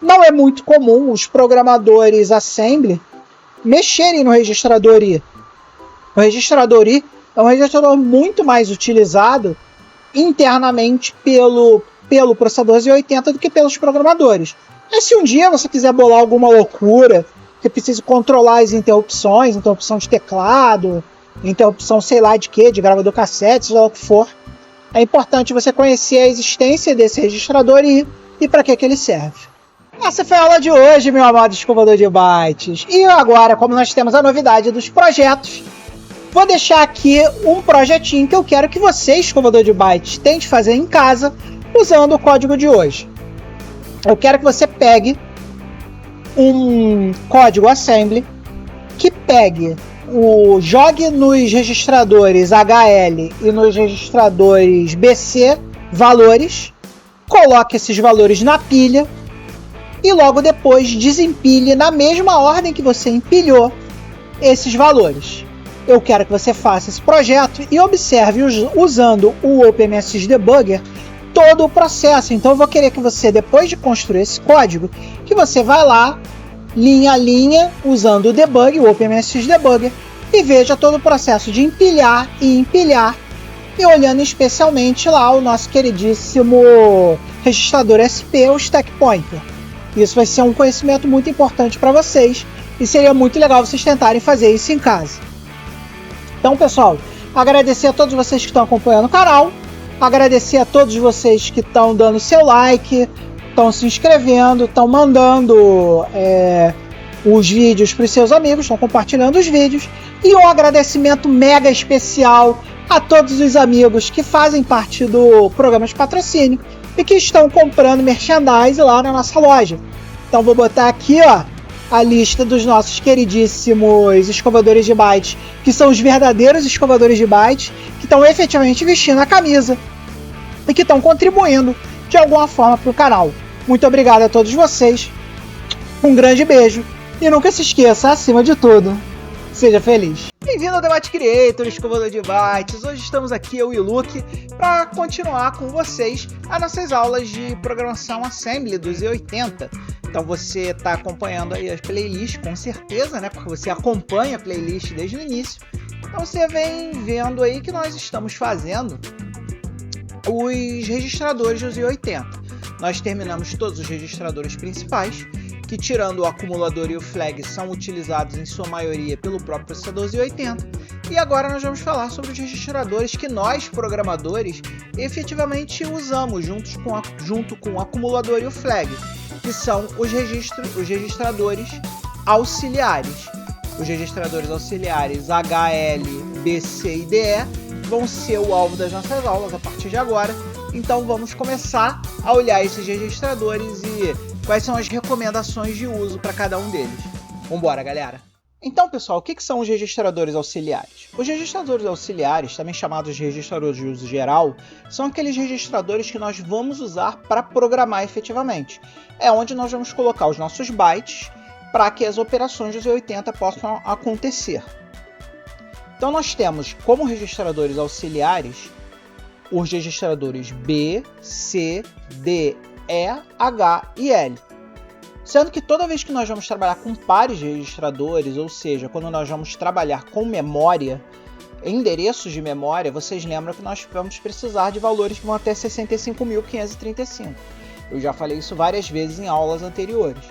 Não é muito comum os programadores assembly mexerem no registrador I. O registrador I é um registrador muito mais utilizado internamente pelo processador Z80 do que pelos programadores. Mas se um dia você quiser bolar alguma loucura, que precise controlar as interrupções, interrupção de teclado, interrupção sei lá de quê, de gravador cassete, seja lá o que for, é importante você conhecer a existência desse registrador I e para que ele serve. Essa foi a aula de hoje, meu amado escovador de bytes. E agora, como nós temos a novidade dos projetos, vou deixar aqui um projetinho que eu quero que você, escovador de bytes, tente fazer em casa usando o código de hoje. Eu quero que você pegue um código assembly que jogue nos registradores HL e nos registradores BC valores, coloque esses valores na pilha e logo depois desempilhe na mesma ordem que você empilhou esses valores. Eu quero que você faça esse projeto e observe usando o OpenMSX Debugger todo o processo. Então eu vou querer que você, depois de construir esse código, que você vá lá, linha a linha, usando o debug, o OpenMSX Debugger, e veja todo o processo de empilhar e empilhar, e olhando especialmente lá o nosso queridíssimo registrador SP, o Stack Pointer. Isso vai ser um conhecimento muito importante para vocês, e seria muito legal vocês tentarem fazer isso em casa. Então, pessoal, agradecer a todos vocês que estão acompanhando o canal, agradecer a todos vocês que estão dando seu like, estão se inscrevendo, estão mandando os vídeos para os seus amigos, estão compartilhando os vídeos, e um agradecimento mega especial a todos os amigos que fazem parte do programa de patrocínio e que estão comprando merchandise lá na nossa loja. Então vou botar aqui, ó, a lista dos nossos queridíssimos escovadores de bytes, que são os verdadeiros escovadores de bytes, que estão efetivamente vestindo a camisa e que estão contribuindo de alguma forma para o canal. Muito obrigado a todos vocês, um grande beijo e nunca se esqueça, acima de tudo, seja feliz. Bem-vindo ao Debate Creator, escovador de bytes. Hoje estamos aqui, eu e o Luke, para continuar com vocês as nossas aulas de programação assembly do Z80. Então você está acompanhando aí as playlists, com certeza, né? Porque você acompanha a playlist desde o início. Então você vem vendo aí que nós estamos fazendo os registradores do Z80. Nós terminamos todos os registradores principais, que tirando o acumulador e o flag são utilizados em sua maioria pelo próprio processador Z80. E agora nós vamos falar sobre os registradores que nós, programadores, efetivamente usamos junto com o acumulador e o flag, que são os registradores auxiliares. Os registradores auxiliares HL, BC e DE vão ser o alvo das nossas aulas a partir de agora. Então vamos começar a olhar esses registradores e quais são as recomendações de uso para cada um deles. Vambora, galera! Então, pessoal, o que são os registradores auxiliares? Os registradores auxiliares, também chamados de registradores de uso geral, são aqueles registradores que nós vamos usar para programar efetivamente. É onde nós vamos colocar os nossos bytes para que as operações do Z80 possam acontecer.
Então nós temos como registradores auxiliares os registradores B, C, D, E, H e L. Sendo que toda vez que nós vamos trabalhar com pares de registradores, ou seja, quando nós vamos trabalhar com memória, endereços de memória, vocês lembram que nós vamos precisar de valores que vão até 65.535. Eu já falei isso várias vezes em aulas anteriores.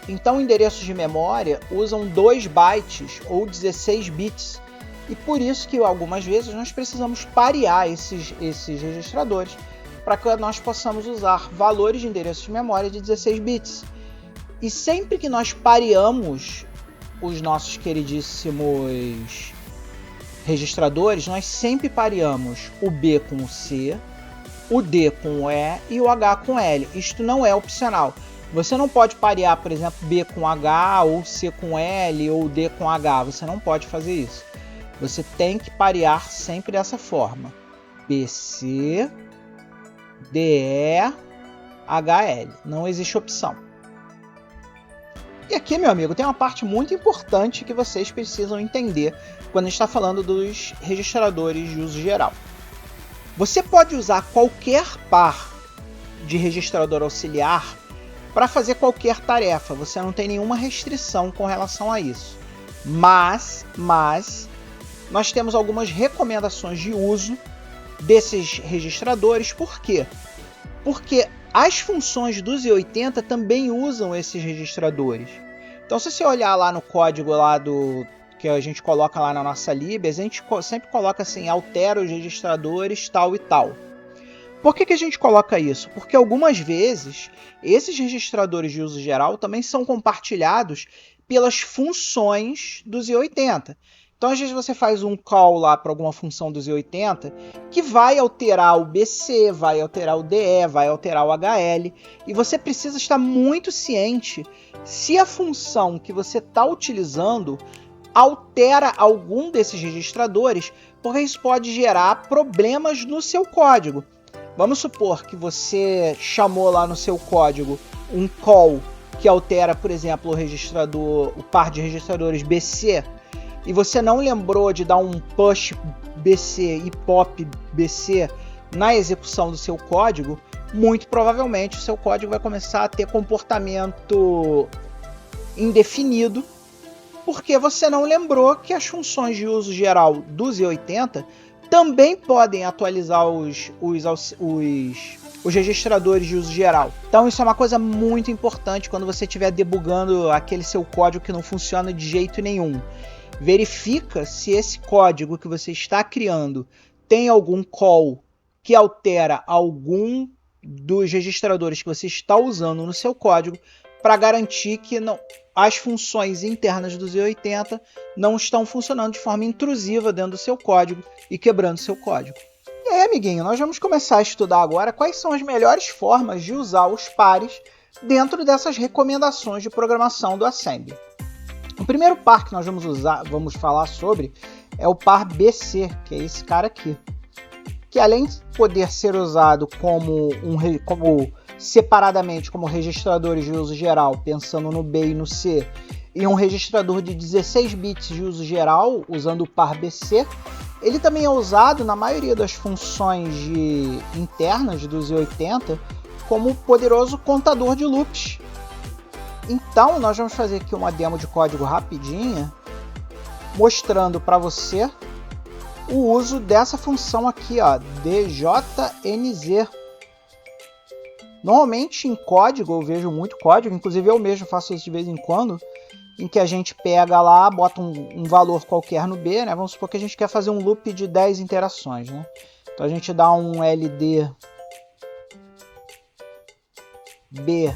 Então, endereços de memória usam 2 bytes ou 16 bits. E por isso que algumas vezes nós precisamos parear esses registradores para que nós possamos usar valores de endereços de memória de 16 bits. E sempre que nós pareamos os nossos queridíssimos registradores, nós sempre pareamos o B com o C, o D com o E e o H com L. Isto não é opcional. Você não pode parear, por exemplo, B com H, ou C com L, ou D com H. Você não pode fazer isso. Você tem que parear sempre dessa forma. BC, DE, HL. Não existe opção. E aqui, meu amigo, tem uma parte muito importante que vocês precisam entender quando a gente está falando dos registradores de uso geral. Você pode usar qualquer par de registrador auxiliar para fazer qualquer tarefa. Você não tem nenhuma restrição com relação a isso. Mas nós temos algumas recomendações de uso desses registradores. Por quê? Porque as funções do Z80 também usam esses registradores. Então, se você olhar lá no código lá que a gente coloca lá na nossa lib, a gente sempre coloca assim, altera os registradores tal e tal. Por que a gente coloca isso? Porque algumas vezes esses registradores de uso geral também são compartilhados pelas funções do Z80. Então, às vezes você faz um call lá para alguma função do Z80 que vai alterar o BC, vai alterar o DE, vai alterar o HL, e você precisa estar muito ciente se a função que você está utilizando altera algum desses registradores, porque isso pode gerar problemas no seu código. Vamos supor que você chamou lá no seu código um call que altera, por exemplo, o par de registradores BC, e você não lembrou de dar um push BC e pop BC na execução do seu código, muito provavelmente o seu código vai começar a ter comportamento indefinido, porque você não lembrou que as funções de uso geral do Z80 também podem atualizar os registradores de uso geral. Então isso é uma coisa muito importante quando você estiver debugando aquele seu código que não funciona de jeito nenhum. Verifica se esse código que você está criando tem algum call que altera algum dos registradores que você está usando no seu código, para garantir que as funções internas do Z80 não estão funcionando de forma intrusiva dentro do seu código e quebrando seu código. E aí, amiguinho, nós vamos começar a estudar agora quais são as melhores formas de usar os pares dentro dessas recomendações de programação do Assembly. O primeiro par que nós vamos falar sobre é o par BC, que é esse cara aqui, que além de poder ser usado como separadamente como registradores de uso geral, pensando no B e no C, e um registrador de 16 bits de uso geral, usando o par BC, ele também é usado na maioria das funções internas do Z80 como poderoso contador de loops. Então, nós vamos fazer aqui uma demo de código rapidinha, mostrando para você o uso dessa função aqui, ó, djnz. Normalmente em código, eu vejo muito código, inclusive eu mesmo faço isso de vez em quando, em que a gente pega lá, bota um valor qualquer no B, né? Vamos supor que a gente quer fazer um loop de 10 interações, né? Então a gente dá um LD B10,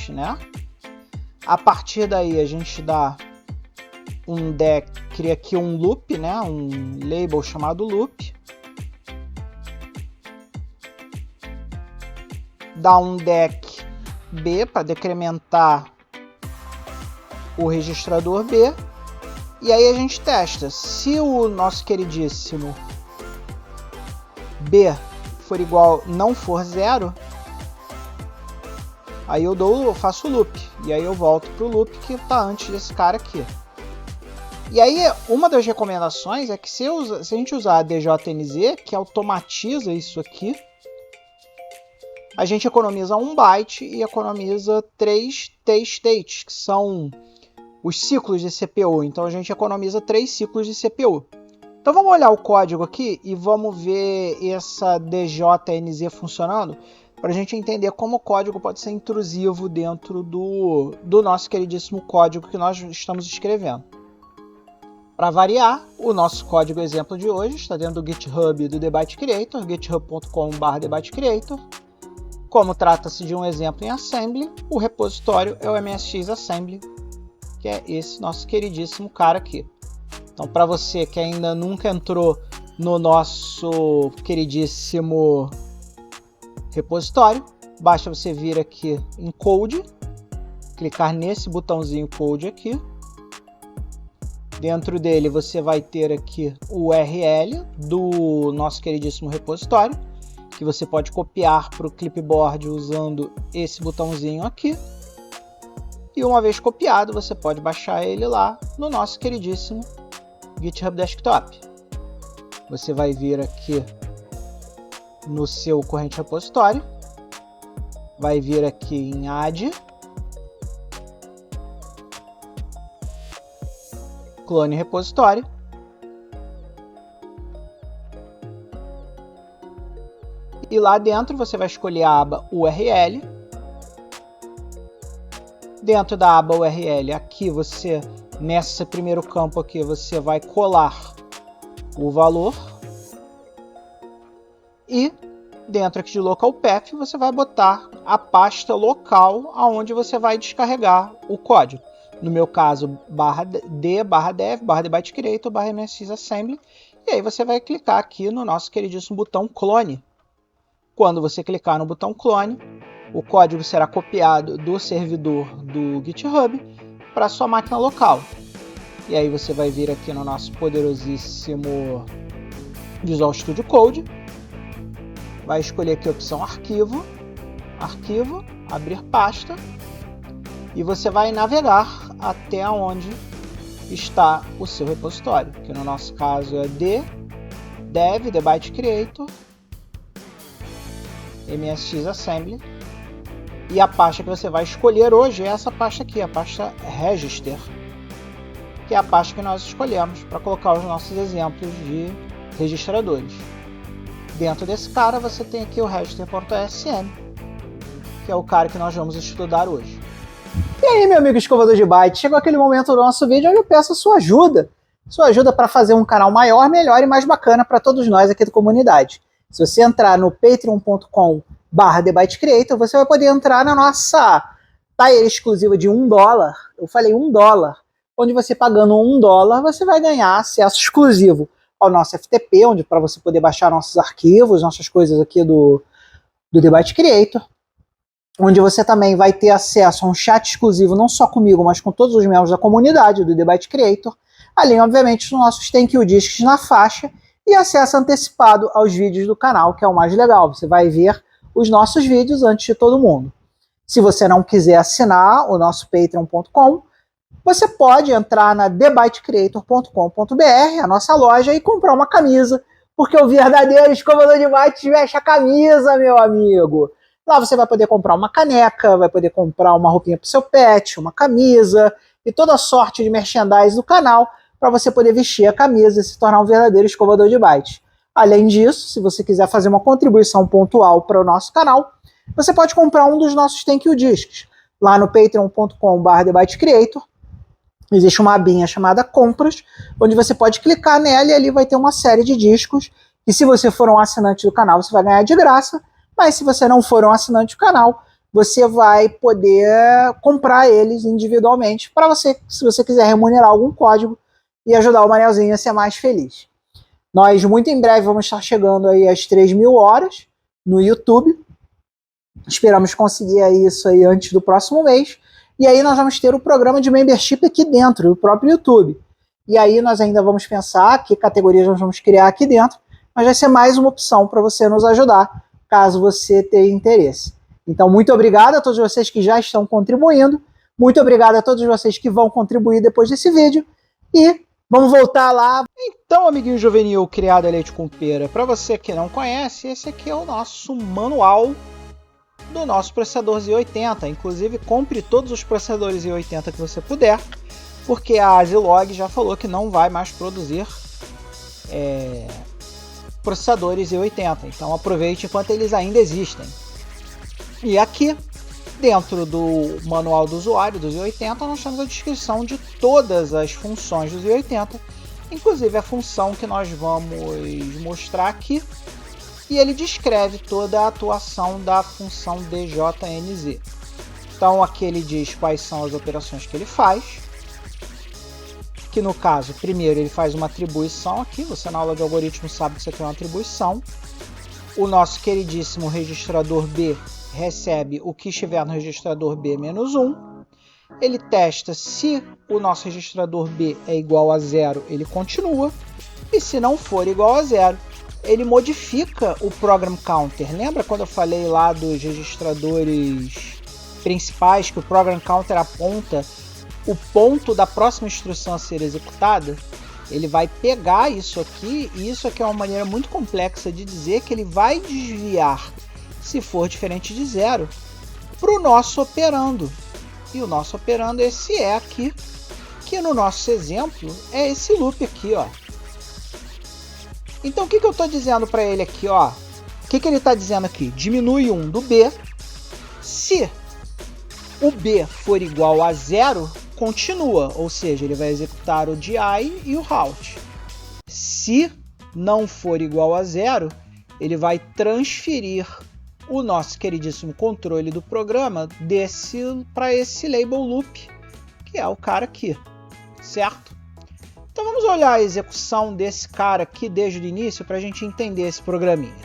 né? A partir daí a gente dá cria aqui um loop, né? Um label chamado loop. Dá um dec B para decrementar o registrador B. E aí a gente testa. Se o nosso queridíssimo B não for 0, aí eu faço o loop. E aí eu volto pro loop que está antes desse cara aqui. E aí, uma das recomendações é que se a gente usar a DJNZ, que automatiza isso aqui, a gente economiza 1 byte e economiza 3 T-states, que são os ciclos de CPU. Então a gente economiza 3 ciclos de CPU. Então vamos olhar o código aqui e vamos ver essa DJNZ funcionando, para a gente entender como o código pode ser intrusivo dentro do nosso queridíssimo código que nós estamos escrevendo. Para variar, o nosso código exemplo de hoje está dentro do GitHub do Debyte Creator, github.com/Debyte Creator. Como trata-se de um exemplo em assembly, o repositório é o MSX Assembly, que é esse nosso queridíssimo cara aqui. Então, para você que ainda nunca entrou no nosso queridíssimo repositório, basta você vir aqui em Code, clicar nesse botãozinho Code aqui. Dentro dele você vai ter aqui o URL do nosso queridíssimo repositório, que você pode copiar para o clipboard usando esse botãozinho aqui. E uma vez copiado, você pode baixar ele lá no nosso queridíssimo GitHub Desktop. Você vai vir aqui no seu corrente repositório, vai vir aqui em Add, clone repositório, e lá dentro você vai escolher a aba URL. Dentro da aba URL, aqui você, nesse primeiro campo aqui, você vai colar o valor. E dentro aqui de local path, você vai botar a pasta local aonde você vai descarregar o código. No meu caso, /d/dev, /debyte creator, /msx assembly. E aí você vai clicar aqui no nosso queridíssimo botão clone. Quando você clicar no botão clone, o código será copiado do servidor do GitHub para sua máquina local. E aí você vai vir aqui no nosso poderosíssimo Visual Studio Code, vai escolher aqui a opção arquivo, abrir pasta, e você vai navegar até onde está o seu repositório, que no nosso caso é dev, Debyte Creator, MSX Assembly, e a pasta que você vai escolher hoje é essa pasta aqui, a pasta Register, que é a pasta que nós escolhemos para colocar os nossos exemplos de registradores. Dentro desse cara você tem aqui o register.sm, que é o cara que nós vamos estudar hoje.
E aí, meu amigo escovador de bytes, chegou aquele momento do nosso vídeo onde eu peço a sua ajuda. Sua ajuda para fazer um canal maior, melhor e mais bacana para todos nós aqui da comunidade. Se você entrar no patreon.com/debytecreator, você vai poder entrar na nossa tier exclusiva de $1. Eu falei $1, onde você pagando $1, você vai ganhar acesso exclusivo ao nosso FTP, onde para você poder baixar nossos arquivos, nossas coisas aqui do Debyte Creator, onde você também vai ter acesso a um chat exclusivo, não só comigo, mas com todos os membros da comunidade do Debyte Creator, além, obviamente, dos nossos Thank You Discs na faixa, e acesso antecipado aos vídeos do canal, que é o mais legal. Você vai ver os nossos vídeos antes de todo mundo. Se você não quiser assinar o nosso patreon.com, você pode entrar na debytecreator.com.br, a nossa loja, e comprar uma camisa, porque o verdadeiro escovador de bytes veste a camisa, meu amigo. Lá você vai poder comprar uma caneca, vai poder comprar uma roupinha para o seu pet, uma camisa e toda sorte de merchandise do canal para você poder vestir a camisa e se tornar um verdadeiro escovador de bytes. Além disso, se você quiser fazer uma contribuição pontual para o nosso canal, você pode comprar um dos nossos Thank You Discs. Lá no patreon.com/debytecreator existe uma abinha chamada Compras, onde você pode clicar nela e ali vai ter uma série de discos. E se você for um assinante do canal, você vai ganhar de graça. Mas se você não for um assinante do canal, você vai poder comprar eles individualmente para você, se você quiser remunerar algum código e ajudar o Manelzinho a ser mais feliz. Nós, muito em breve, vamos estar chegando aí às 3.000 horas no YouTube. Esperamos conseguir isso aí antes do próximo mês. E aí nós vamos ter o programa de membership aqui dentro do próprio YouTube. E aí nós ainda vamos pensar que categorias nós vamos criar aqui dentro, mas vai ser mais uma opção para você nos ajudar, caso você tenha interesse. Então, muito obrigado a todos vocês que já estão contribuindo. Muito obrigado a todos vocês que vão contribuir depois desse vídeo. E Vamos voltar lá.
Então, amiguinho juvenil criado a leite com pera, para você que não conhece, esse aqui é o nosso manual do nosso processador Z80. Inclusive, compre todos os processadores Z80 que você puder, porque a Zilog já falou que não vai mais produzir processadores Z80. Então, aproveite enquanto eles ainda existem. E aqui, dentro do manual do usuário do Z80, nós temos a descrição de todas as funções do Z80, inclusive a função que nós vamos mostrar aqui, e ele descreve toda a atuação da função DJNZ. Então aqui ele diz quais são as operações que ele faz, que no caso, primeiro ele faz uma atribuição aqui, você na aula de algoritmo sabe que isso aqui é uma atribuição. O nosso queridíssimo registrador B recebe o que estiver no registrador B-1. Ele testa se o nosso registrador B é igual a 0, ele continua. E se não for igual a 0, ele modifica o program counter. Lembra quando eu falei lá dos registradores principais, que o program counter aponta o ponto da próxima instrução a ser executada? Ele vai pegar isso aqui, e isso aqui é uma maneira muito complexa de dizer que ele vai desviar, se for diferente de 0, para o nosso operando. E o nosso operando esse é aqui, que no nosso exemplo é esse loop aqui, ó. Então o que eu estou dizendo para ele aqui, ó? O que ele está dizendo aqui? Diminui 1 do B. Se o B for igual a 0, continua, ou seja, ele vai executar o DI e o ROUT. Se não for igual a 0, ele vai transferir o nosso queridíssimo controle do programa para esse label loop, que é o cara aqui, certo? Então vamos olhar a execução desse cara aqui desde o início para a gente entender esse programinha.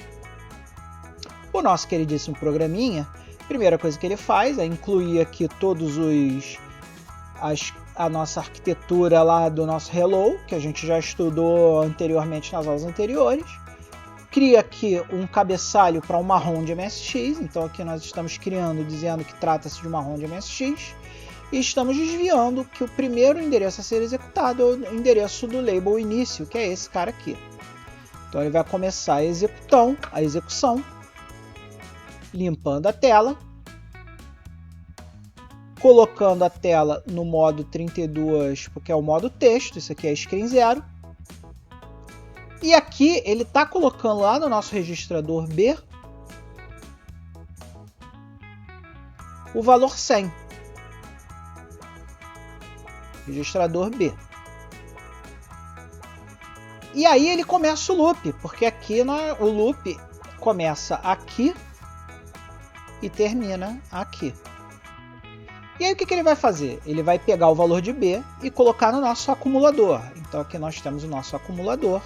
O nosso queridíssimo programinha, a primeira coisa que ele faz é incluir aqui todos a nossa arquitetura lá do nosso Hello, que a gente já estudou anteriormente nas aulas anteriores. Cria aqui um cabeçalho para uma ROM de MSX, então aqui nós estamos criando dizendo que trata-se de uma ROM de MSX, e estamos desviando que o primeiro endereço a ser executado é o endereço do label início, que é esse cara aqui. Então ele vai começar a execução, limpando a tela, colocando a tela no modo 32, porque é o modo texto, isso aqui é screen 0. E aqui ele está colocando lá no nosso registrador B o valor 100. Registrador B. E aí ele começa o loop, porque aqui o loop começa aqui e termina aqui. E aí o que ele vai fazer? Ele vai pegar o valor de B e colocar no nosso acumulador. Então aqui nós temos o nosso acumulador.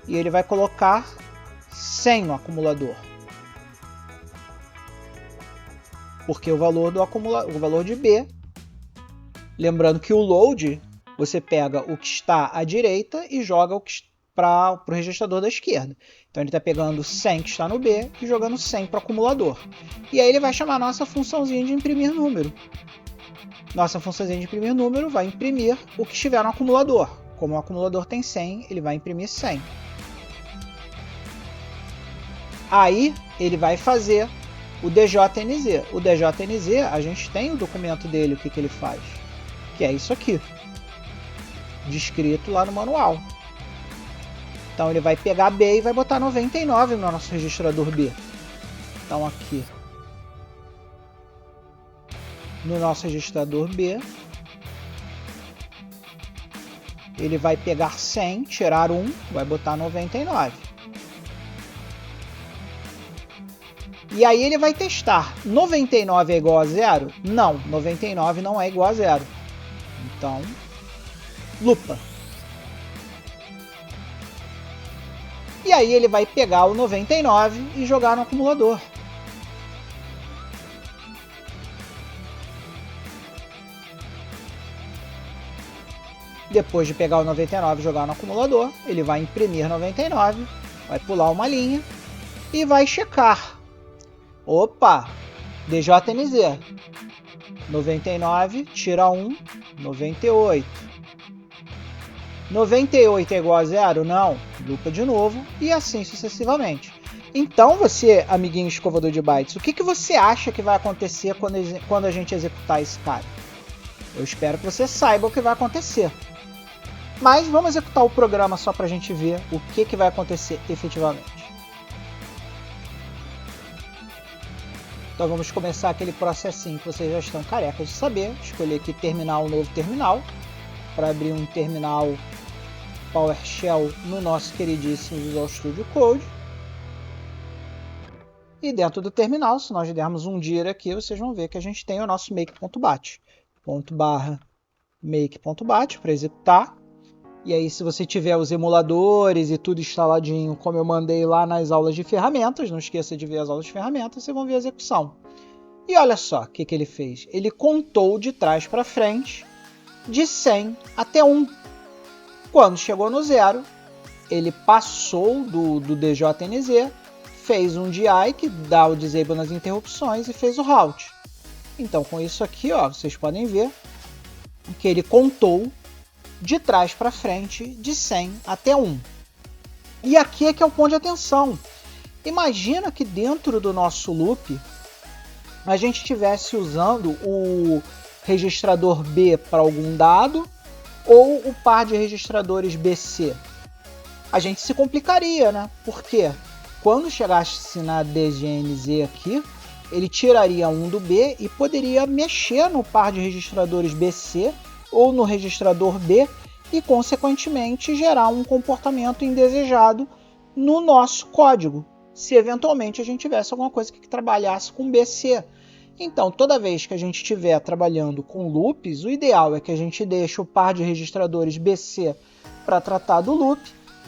E ele vai colocar 100 no acumulador. Porque o valor de B, lembrando que o load, você pega o que está à direita e joga para o registrador da esquerda. Então ele está pegando 100 que está no B e jogando 100 para o acumulador. E aí ele vai chamar a nossa funçãozinha de imprimir número. Nossa funçãozinha de imprimir número vai imprimir o que estiver no acumulador. Como o acumulador tem 100, ele vai imprimir 100. Aí ele vai fazer o DJNZ. O DJNZ, a gente tem o documento dele, o que ele faz. Que é isso aqui. Descrito lá no manual. Então ele vai pegar B e vai botar 99 no nosso registrador B. Então aqui, no nosso registrador B, ele vai pegar 100, tirar 1, vai botar 99. E aí ele vai testar. 99 é igual a 0? Não, 99 não é igual a 0. Então, lupa. E aí ele vai pegar o 99 e jogar no acumulador. Depois de pegar o 99 e jogar no acumulador, ele vai imprimir 99, vai pular uma linha e vai checar. Opa! DJNZ. 99, tira 1, 98. 98 é igual a 0? Não. Lupa de novo e assim sucessivamente. Então você, amiguinho escovador de bytes, o que você acha que vai acontecer quando a gente executar esse cara? Eu espero que você saiba o que vai acontecer. Mas vamos executar o programa só para a gente ver o que vai acontecer efetivamente. Então vamos começar aquele processinho que vocês já estão carecas de saber. Escolher aqui terminal, novo terminal, para abrir um terminal PowerShell no nosso queridíssimo Visual Studio Code. E dentro do terminal, se nós dermos um dir aqui, vocês vão ver que a gente tem o nosso make.bat. ./make.bat para executar. E aí, se você tiver os emuladores e tudo instaladinho, como eu mandei lá nas aulas de ferramentas, não esqueça de ver as aulas de ferramentas, vocês vão ver a execução. E olha só o que ele fez. Ele contou de trás para frente, de 100 até 1. Quando chegou no 0, ele passou do DJNZ, fez um DI que dá o disable nas interrupções e fez o halt. Então, com isso aqui, ó, vocês podem ver que ele contou de trás para frente, de 100 até 1. E aqui é que é o ponto de atenção. Imagina que dentro do nosso loop a gente estivesse usando o registrador B para algum dado ou o par de registradores BC. A gente se complicaria, né? Porque quando chegasse na DGNZ aqui, ele tiraria 1 do B e poderia mexer no par de registradores BC ou no registrador B e, consequentemente, gerar um comportamento indesejado no nosso código, se eventualmente a gente tivesse alguma coisa que trabalhasse com BC. Então, toda vez que a gente estiver trabalhando com loops, o ideal é que a gente deixe o par de registradores BC para tratar do loop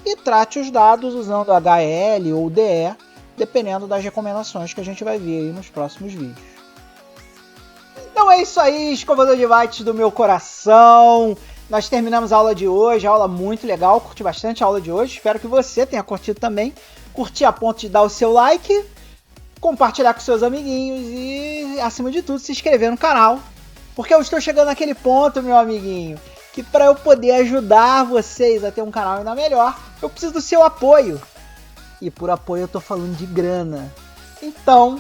e trate os dados usando HL ou DE, dependendo das recomendações que a gente vai ver aí nos próximos vídeos. Então é isso aí, escovador de bytes do meu coração. Nós terminamos a aula de hoje, aula muito legal, curti bastante a aula de hoje. Espero que você tenha curtido também. Curtir a ponto de dar o seu like, compartilhar com seus amiguinhos e, acima de tudo, se inscrever no canal. Porque eu estou chegando naquele ponto, meu amiguinho, que para eu poder ajudar vocês a ter um canal ainda melhor, eu preciso do seu apoio. E por apoio eu estou falando de grana. Então,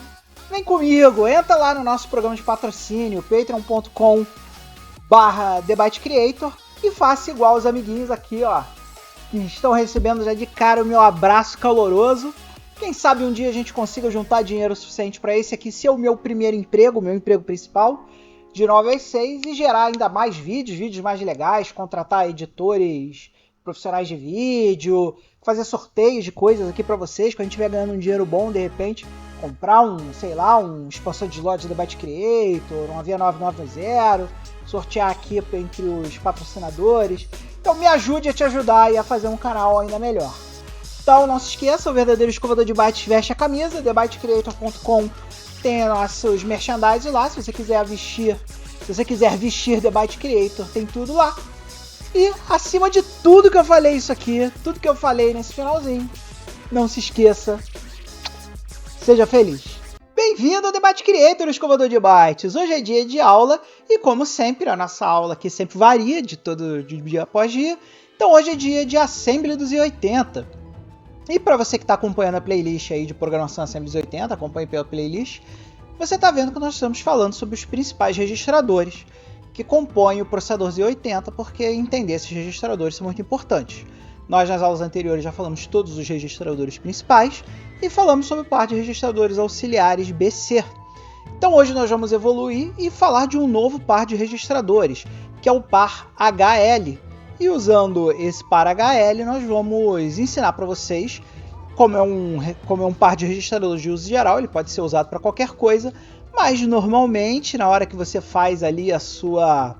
vem comigo, entra lá no nosso programa de patrocínio, patreon.com/TheByteCreator e faça igual os amiguinhos aqui, ó, que estão recebendo já de cara o meu abraço caloroso. Quem sabe um dia a gente consiga juntar dinheiro suficiente para esse aqui ser o meu primeiro emprego, meu emprego principal, de 9 às 6, e gerar ainda mais vídeos mais legais, contratar editores profissionais de vídeo, fazer sorteios de coisas aqui para vocês, quando a gente estiver ganhando um dinheiro bom, de repente, comprar um expansor de slot da Byte Creator, uma V9990, sortear aqui entre os patrocinadores. Então me ajude a te ajudar e a fazer um canal ainda melhor. Então não se esqueça, o verdadeiro escovador de bytes veste a camisa, TheByteCreator.com tem nossos merchandise lá, se você quiser vestir The Byte Creator, tem tudo lá. E acima de tudo que eu falei isso aqui, tudo que eu falei nesse finalzinho, não se esqueça, seja feliz. Bem-vindo ao The Byte Creator, o escovador de bytes. Hoje é dia de aula e, como sempre, a nossa aula aqui sempre varia de dia após dia. Então hoje é dia de Assembly dos i80. E para você que está acompanhando a playlist aí de programação Assembly dos i80, acompanhe pela playlist, você está vendo que nós estamos falando sobre os principais registradores que compõem o processador Z80, porque entender esses registradores são muito importantes. Nós nas aulas anteriores já falamos de todos os registradores principais e falamos sobre o par de registradores auxiliares BC. Então hoje nós vamos evoluir e falar de um novo par de registradores, que é o par HL. E usando esse par HL nós vamos ensinar para vocês como é um par de registradores de uso geral, ele pode ser usado para qualquer coisa, mas normalmente na hora que você faz ali a sua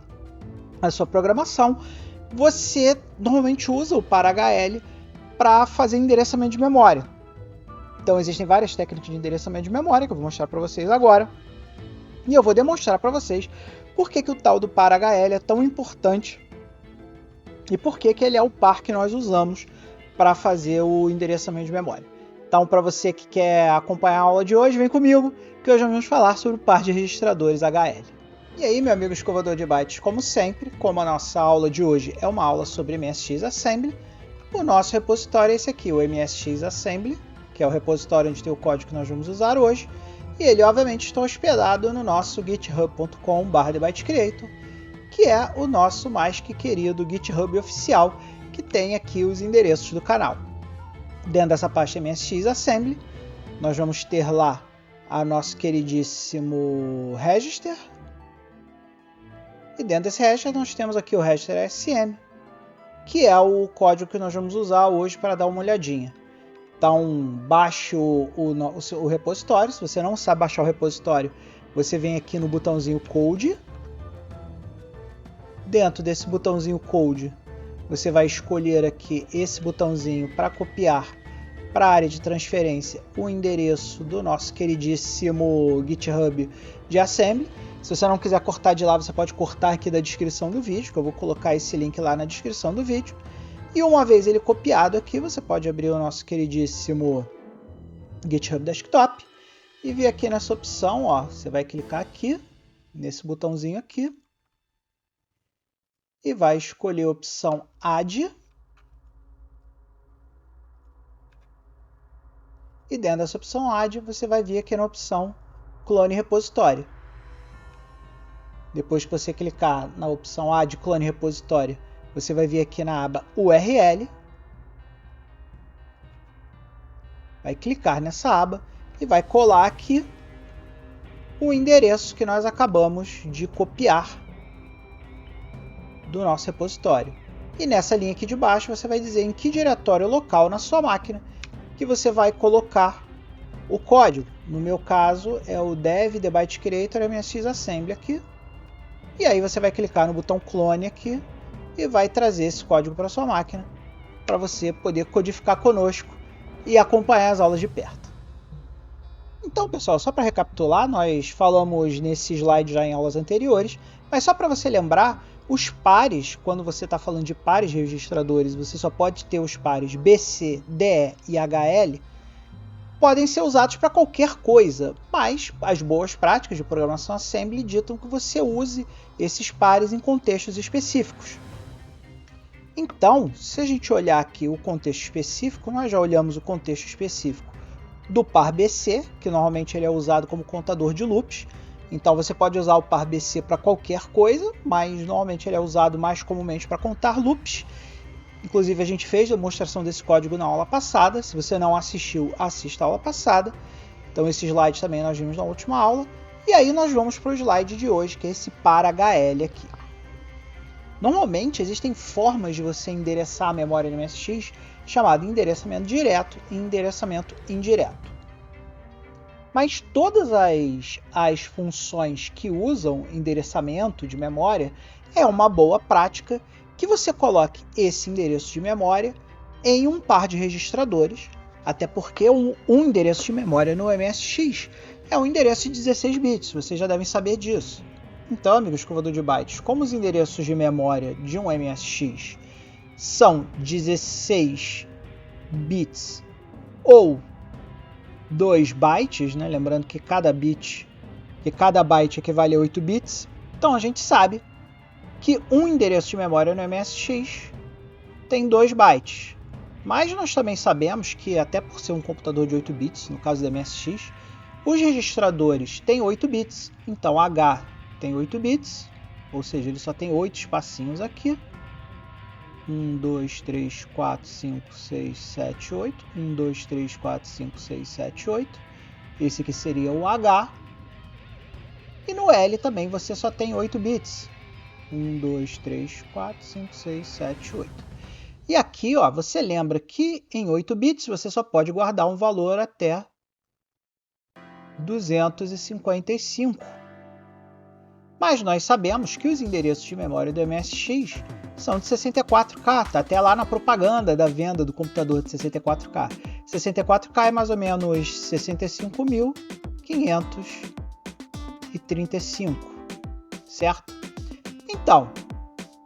programação, você normalmente usa o par HL para fazer endereçamento de memória. Então existem várias técnicas de endereçamento de memória que eu vou mostrar para vocês agora. E eu vou demonstrar para vocês por que o tal do par HL é tão importante e por que ele é o par que nós usamos para fazer o endereçamento de memória. Então, para você que quer acompanhar a aula de hoje, vem comigo, que hoje vamos falar sobre o par de registradores HL. E aí, meu amigo escovador de bytes, como sempre, como a nossa aula de hoje é uma aula sobre MSX Assembly, o nosso repositório é esse aqui, o MSX Assembly, que é o repositório onde tem o código que nós vamos usar hoje, e ele obviamente está hospedado no nosso github.com/TheByteCreator, que é o nosso mais que querido GitHub oficial, que tem aqui os endereços do canal. Dentro dessa pasta MSX Assembly, nós vamos ter lá a nosso queridíssimo register, e dentro desse register nós temos aqui o register SM, que é o código que nós vamos usar hoje para dar uma olhadinha. Então, baixe o repositório. Se você não sabe baixar o repositório, você vem aqui no botãozinho Code. Dentro desse botãozinho Code, você vai escolher aqui esse botãozinho para copiar para a área de transferência o endereço do nosso queridíssimo GitHub de Assembly. Se você não quiser cortar de lá, você pode cortar aqui da descrição do vídeo, que eu vou colocar esse link lá na descrição do vídeo. E uma vez ele copiado aqui, você pode abrir o nosso queridíssimo GitHub Desktop e vir aqui nessa opção, ó, você vai clicar aqui, nesse botãozinho aqui, e vai escolher a opção Add. E dentro dessa opção Add, você vai vir aqui na opção Clone Repositório. Depois que você clicar na opção Add Clone Repositório, você vai vir aqui na aba URL. Vai clicar nessa aba e vai colar aqui o endereço que nós acabamos de copiar do nosso repositório. E nessa linha aqui de baixo você vai dizer em que diretório local na sua máquina que você vai colocar o código. No meu caso é o dev TheByteCreator MSX Assembly aqui. E aí você vai clicar no botão clone aqui e vai trazer esse código para sua máquina para você poder codificar conosco e acompanhar as aulas de perto. Então, pessoal, só para recapitular, nós falamos nesse slide já em aulas anteriores, mas só para você lembrar, os pares, quando você está falando de pares registradores, você só pode ter os pares BC, DE e HL, podem ser usados para qualquer coisa, mas as boas práticas de programação Assembly ditam que você use esses pares em contextos específicos. Então, se a gente olhar aqui o contexto específico, nós já olhamos o contexto específico do par BC, que normalmente ele é usado como contador de loops. Então você pode usar o par BC para qualquer coisa, mas normalmente ele é usado mais comumente para contar loops. Inclusive a gente fez demonstração desse código na aula passada. Se você não assistiu, assista a aula passada. Então esse slide também nós vimos na última aula. E aí nós vamos para o slide de hoje, que é esse par HL aqui. Normalmente existem formas de você endereçar a memória do MSX, chamado endereçamento direto e endereçamento indireto. Mas todas as funções que usam endereçamento de memória, é uma boa prática que você coloque esse endereço de memória em um par de registradores, até porque um endereço de memória no MSX é um endereço de 16 bits, vocês já devem saber disso. Então, amigos escovador de bytes, como os endereços de memória de um MSX são 16 bits ou 2 bytes, né? Lembrando que cada byte equivale a 8 bits, então a gente sabe que um endereço de memória no MSX tem 2 bytes. Mas nós também sabemos que, até por ser um computador de 8 bits, no caso do MSX, os registradores têm 8 bits. Então H tem 8 bits, ou seja, ele só tem 8 espacinhos aqui. 1, 2, 3, 4, 5, 6, 7, 8. 1, 2, 3, 4, 5, 6, 7, 8. Esse aqui seria o H. E no L também você só tem 8 bits. 1, 2, 3, 4, 5, 6, 7, 8. E aqui, ó, você lembra que em 8 bits você só pode guardar um valor até 255. Mas nós sabemos que os endereços de memória do MSX são de 64K, tá até lá na propaganda da venda do computador de 64K. 64K é mais ou menos 65.535, certo? Então,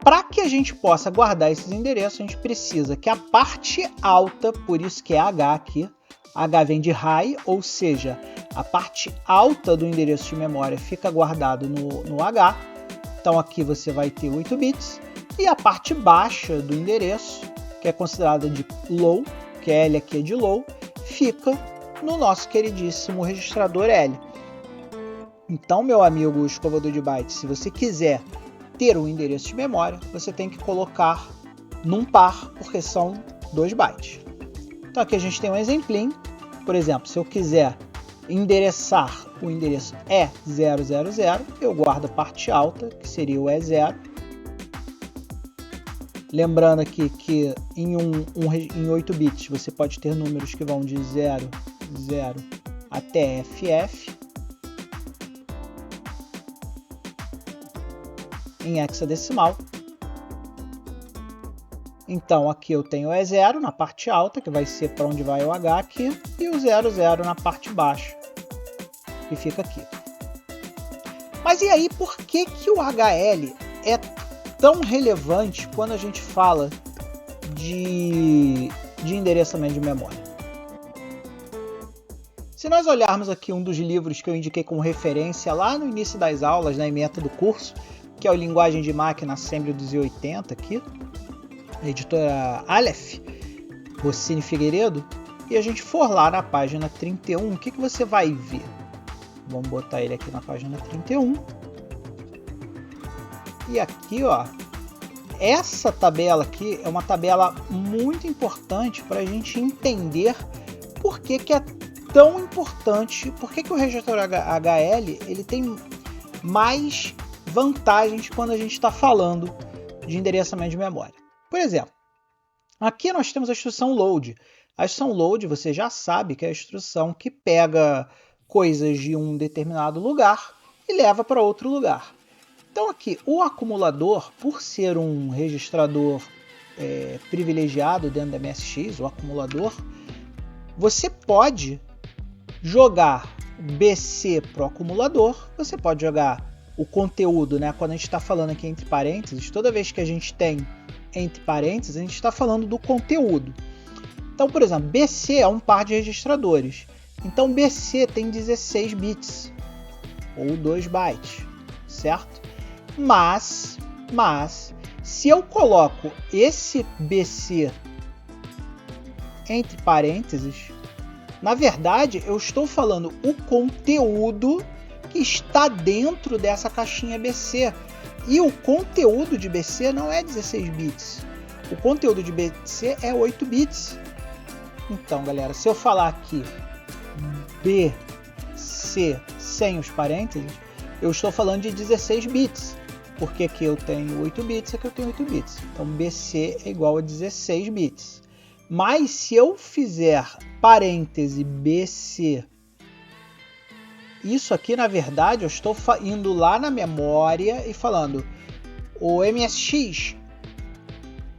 para que a gente possa guardar esses endereços, a gente precisa que a parte alta, por isso que é H aqui, H vem de high, ou seja, a parte alta do endereço de memória fica guardado no H. Então aqui você vai ter 8 bits. E a parte baixa do endereço, que é considerada de low, que é L aqui é de low, fica no nosso queridíssimo registrador L. Então, meu amigo escovador de bytes, se você quiser ter um endereço de memória, você tem que colocar num par, porque são 2 bytes. Então aqui a gente tem um exemplinho. Por exemplo, se eu quiser endereçar o endereço E000, eu guardo a parte alta, que seria o E0. Lembrando aqui que em 8 bits você pode ter números que vão de 00 até FF. Em hexadecimal. Então aqui eu tenho o E0 na parte alta, que vai ser para onde vai o H aqui, e o 00 na parte baixa, que fica aqui. Mas e aí, por que o HL é tão relevante quando a gente fala de endereçamento de memória? Se nós olharmos aqui um dos livros que eu indiquei como referência lá no início das aulas, na ementa do curso, que é o Linguagem de Máquina Assembly dos Z80 aqui, a editora Aleph, Rossini Figueiredo, e a gente for lá na página 31, o que você vai ver? Vamos botar ele aqui na página 31. E aqui, ó, essa tabela aqui é uma tabela muito importante para a gente entender por que é tão importante, por que o registrador HL ele tem mais vantagens quando a gente está falando de endereçamento de memória. Por exemplo, aqui nós temos a instrução load. A instrução load você já sabe que é a instrução que pega coisas de um determinado lugar e leva para outro lugar. Então aqui o acumulador, por ser um registrador privilegiado dentro da MSX, o acumulador, você pode jogar BC para o acumulador, você pode jogar o conteúdo, né? Quando a gente está falando aqui entre parênteses, toda vez que a gente tem entre parênteses, a gente está falando do conteúdo. Então, por exemplo, BC é um par de registradores. Então, BC tem 16 bits, ou 2 bytes, certo? Mas, se eu coloco esse BC entre parênteses, na verdade, eu estou falando o conteúdo que está dentro dessa caixinha BC. E o conteúdo de BC não é 16 bits. O conteúdo de BC é 8 bits. Então, galera, se eu falar aqui BC sem os parênteses, eu estou falando de 16 bits. Porque aqui eu tenho 8 bits, aqui eu tenho 8 bits. Então, BC é igual a 16 bits. Mas se eu fizer parêntese BC, isso aqui, na verdade, eu estou indo lá na memória e falando: o MSX,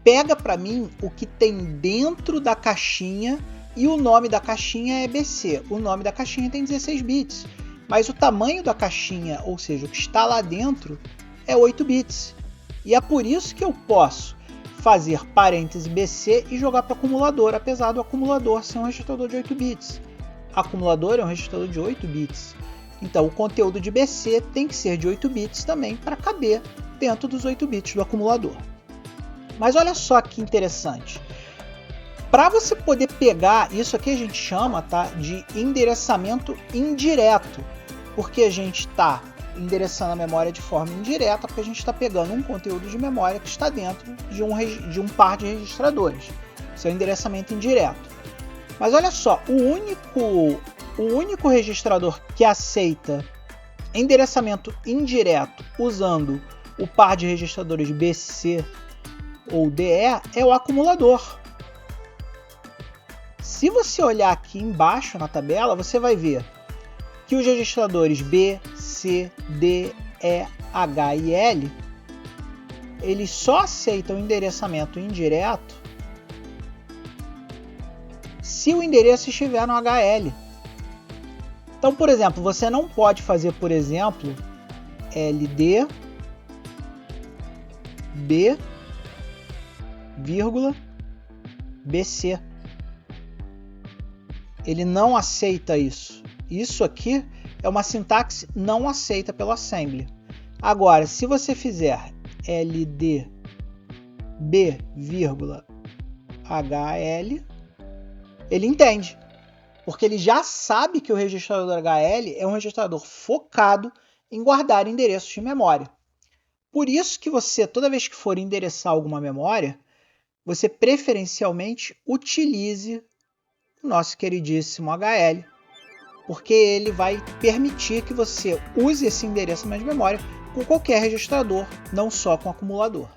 pega para mim o que tem dentro da caixinha e o nome da caixinha é BC. O nome da caixinha tem 16 bits, mas o tamanho da caixinha, ou seja, o que está lá dentro, é 8 bits. E é por isso que eu posso fazer parêntese BC e jogar para o acumulador, apesar do acumulador ser um registrador de 8 bits. Acumulador é um registrador de 8 bits. Então, o conteúdo de BC tem que ser de 8 bits também para caber dentro dos 8 bits do acumulador. Mas olha só que interessante. Para você poder pegar, isso aqui a gente chama, tá, de endereçamento indireto, porque a gente está endereçando a memória de forma indireta, porque a gente está pegando um conteúdo de memória que está dentro de um par de registradores. Isso é um endereçamento indireto. Mas olha só, o único registrador que aceita endereçamento indireto usando o par de registradores BC ou DE é o acumulador. Se você olhar aqui embaixo na tabela, você vai ver que os registradores B, C, D, E, H e L, eles só aceitam endereçamento indireto se o endereço estiver no HL. Então, por exemplo, você não pode fazer, por exemplo, LD B, BC. Ele não aceita isso. Isso aqui é uma sintaxe não aceita pelo assembly. Agora, se você fizer ld b, HL, ele entende. Porque ele já sabe que o registrador HL é um registrador focado em guardar endereços de memória. Por isso que você, toda vez que for endereçar alguma memória, você preferencialmente utilize o nosso queridíssimo HL, porque ele vai permitir que você use esse endereço de memória com qualquer registrador, não só com acumulador.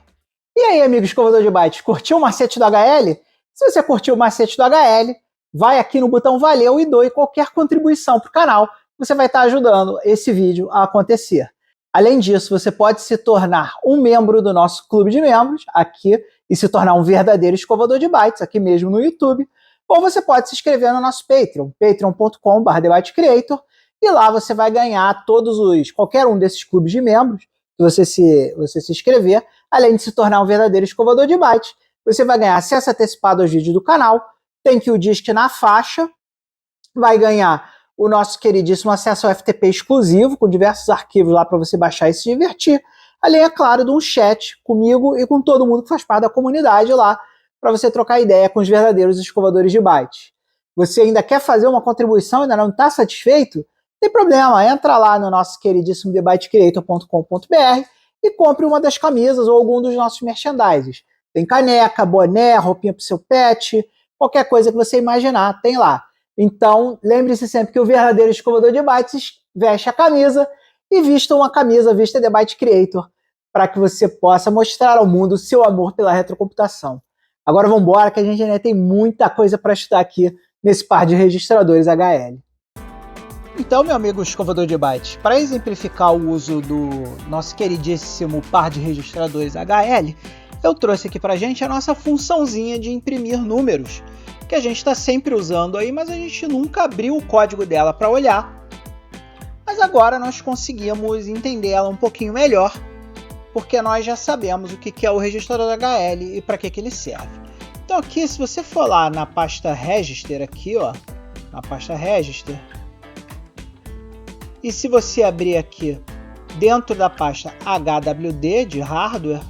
E aí, amigo escovador de bytes, curtiu o macete do HL? Se você curtiu o macete do HL, vai aqui no botão valeu e doe qualquer contribuição para o canal. Você vai estar ajudando esse vídeo a acontecer. Além disso, você pode se tornar um membro do nosso clube de membros aqui e se tornar um verdadeiro escovador de bytes aqui mesmo no YouTube. Ou você pode se inscrever no nosso Patreon, patreon.com/TheByteCreator, e lá você vai ganhar qualquer um desses clubes de membros, se você se inscrever, além de se tornar um verdadeiro escovador de bytes. Você vai ganhar acesso antecipado aos vídeos do canal, tem que o Disc na faixa, vai ganhar o nosso queridíssimo acesso ao FTP exclusivo, com diversos arquivos lá para você baixar e se divertir, além, é claro, de um chat comigo e com todo mundo que faz parte da comunidade lá, para você trocar ideia com os verdadeiros escovadores de bytes. Você ainda quer fazer uma contribuição, ainda não está satisfeito? Não tem problema, entra lá no nosso queridíssimo TheByteCreator.com.br e compre uma das camisas ou algum dos nossos merchandises. Tem caneca, boné, roupinha para o seu pet, qualquer coisa que você imaginar, tem lá. Então, lembre-se sempre que o verdadeiro escovador de bytes veste a camisa e vista uma camisa, vista The Byte Creator, para que você possa mostrar ao mundo o seu amor pela retrocomputação. Agora vamos embora, que a gente ainda tem muita coisa para estudar aqui nesse par de registradores HL.
Então, meu amigo escovador de bytes, para exemplificar o uso do nosso queridíssimo par de registradores HL, eu trouxe aqui para a gente a nossa funçãozinha de imprimir números, que a gente está sempre usando aí, mas a gente nunca abriu o código dela para olhar. Mas agora nós conseguimos entender ela um pouquinho melhor, porque nós já sabemos o que é o registrador HL e para que ele serve. Então aqui, se você for lá na pasta Register, aqui ó, na pasta Register, e se você abrir aqui dentro da pasta HWD de hardware,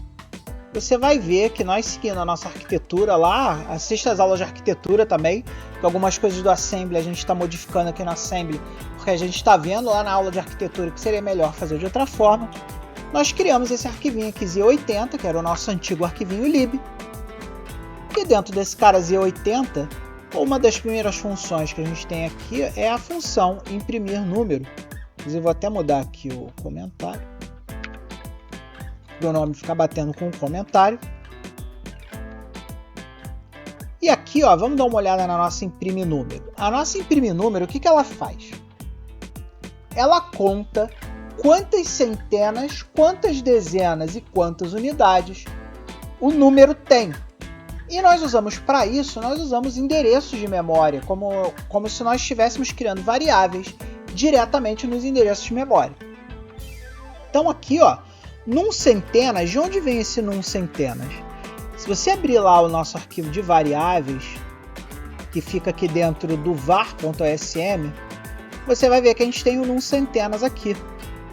você vai ver que nós, seguindo a nossa arquitetura lá, assista às aulas de arquitetura também, que algumas coisas do Assembly a gente está modificando aqui no Assembly, porque a gente está vendo lá na aula de arquitetura que seria melhor fazer de outra forma. Nós criamos esse arquivinho aqui Z80, que era o nosso antigo arquivinho lib. E dentro desse cara Z80, uma das primeiras funções que a gente tem aqui é a função imprimir número. Eu vou até mudar aqui o comentário. O nome ficar batendo com o comentário. E aqui, ó, vamos dar uma olhada na nossa imprime número. A nossa imprime número, o que ela faz? Ela conta quantas centenas, quantas dezenas e quantas unidades o número tem. E nós usamos para isso, nós usamos endereços de memória, como se nós estivéssemos criando variáveis diretamente nos endereços de memória. Então aqui, ó, num centenas, de onde vem esse num centenas? Se você abrir lá o nosso arquivo de variáveis, que fica aqui dentro do var.osm, você vai ver que a gente tem o num centenas aqui.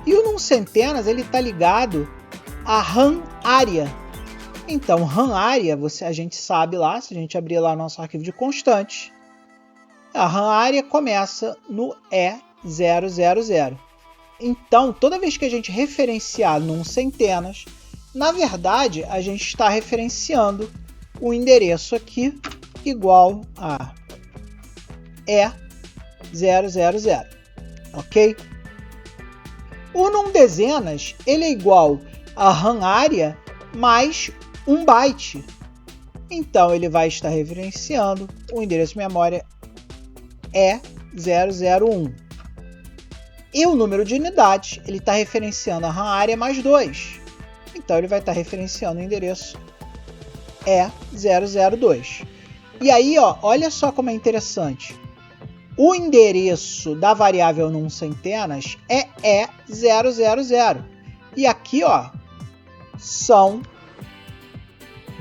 E o num centenas, ele está ligado a RAM área. Então, RAM área, a gente sabe lá, se a gente abrir lá o nosso arquivo de constantes, a RAM área começa no E000. Então, toda vez que a gente referenciar num centenas, na verdade, a gente está referenciando o endereço aqui igual a E000, ok? O num dezenas, ele é igual a RAM área mais 1 byte. Então, ele vai estar referenciando o endereço de memória E001. E o número de unidades, ele está referenciando a RAM área mais 2. Então, ele vai estar referenciando o endereço E002. E aí, ó, olha só como é interessante. O endereço da variável num centenas é E000. E aqui, ó, são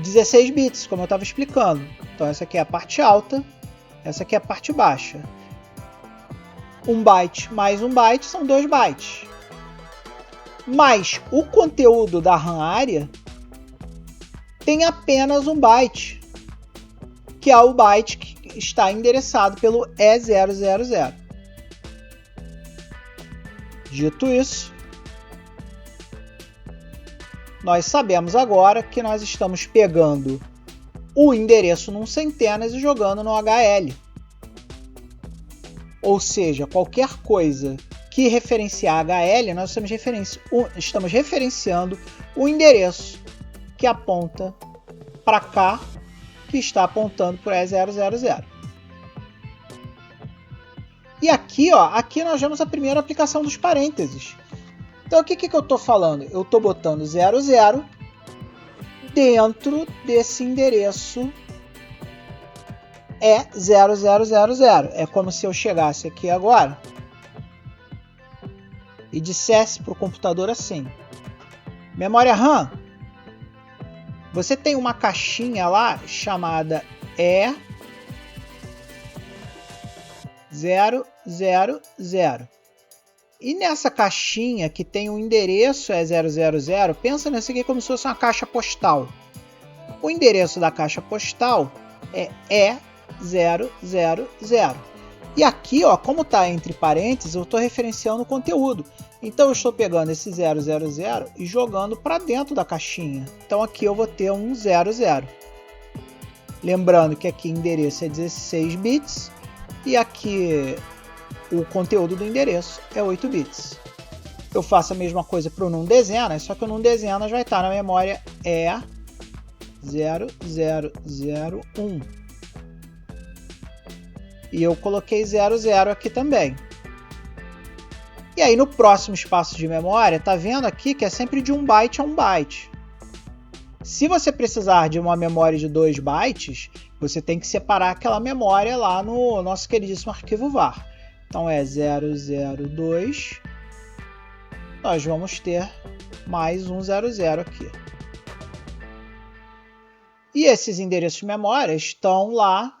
16 bits, como eu estava explicando. Então, essa aqui é a parte alta Essa aqui é a parte baixa. 1 byte mais 1 byte são 2 bytes. Mas o conteúdo da RAM área tem apenas 1 byte, que é o byte que está endereçado pelo E000. Dito isso, nós sabemos agora que nós estamos pegando o endereço num centenas e jogando no HL. Ou seja, qualquer coisa que referenciar HL, nós estamos referenciando o endereço que aponta para cá, que está apontando para o E000. E aqui, ó, aqui nós vemos a primeira aplicação dos parênteses. Então, o que eu estou falando? Eu estou botando 00 dentro desse endereço E0000. É como se eu chegasse aqui agora e dissesse para o computador assim: memória RAM, você tem uma caixinha lá chamada E000. E nessa caixinha que tem o endereço E000, pensa nisso aqui como se fosse uma caixa postal. O endereço da caixa postal é E000. E aqui, ó, como está entre parênteses, eu estou referenciando o conteúdo. Então eu estou pegando esse 000 e jogando para dentro da caixinha. Então aqui eu vou ter um 00. Lembrando que aqui o endereço é 16 bits e aqui o conteúdo do endereço é 8 bits. Eu faço a mesma coisa para o num dezenas, só que o num dezenas vai estar na memória E0001. E eu coloquei 00 aqui também. E aí no próximo espaço de memória, tá vendo aqui que é sempre de 1 byte a 1 byte. Se você precisar de uma memória de 2 bytes, você tem que separar aquela memória lá no nosso queridíssimo arquivo var. Então é 002, nós vamos ter mais um 00 aqui. E esses endereços de memória estão lá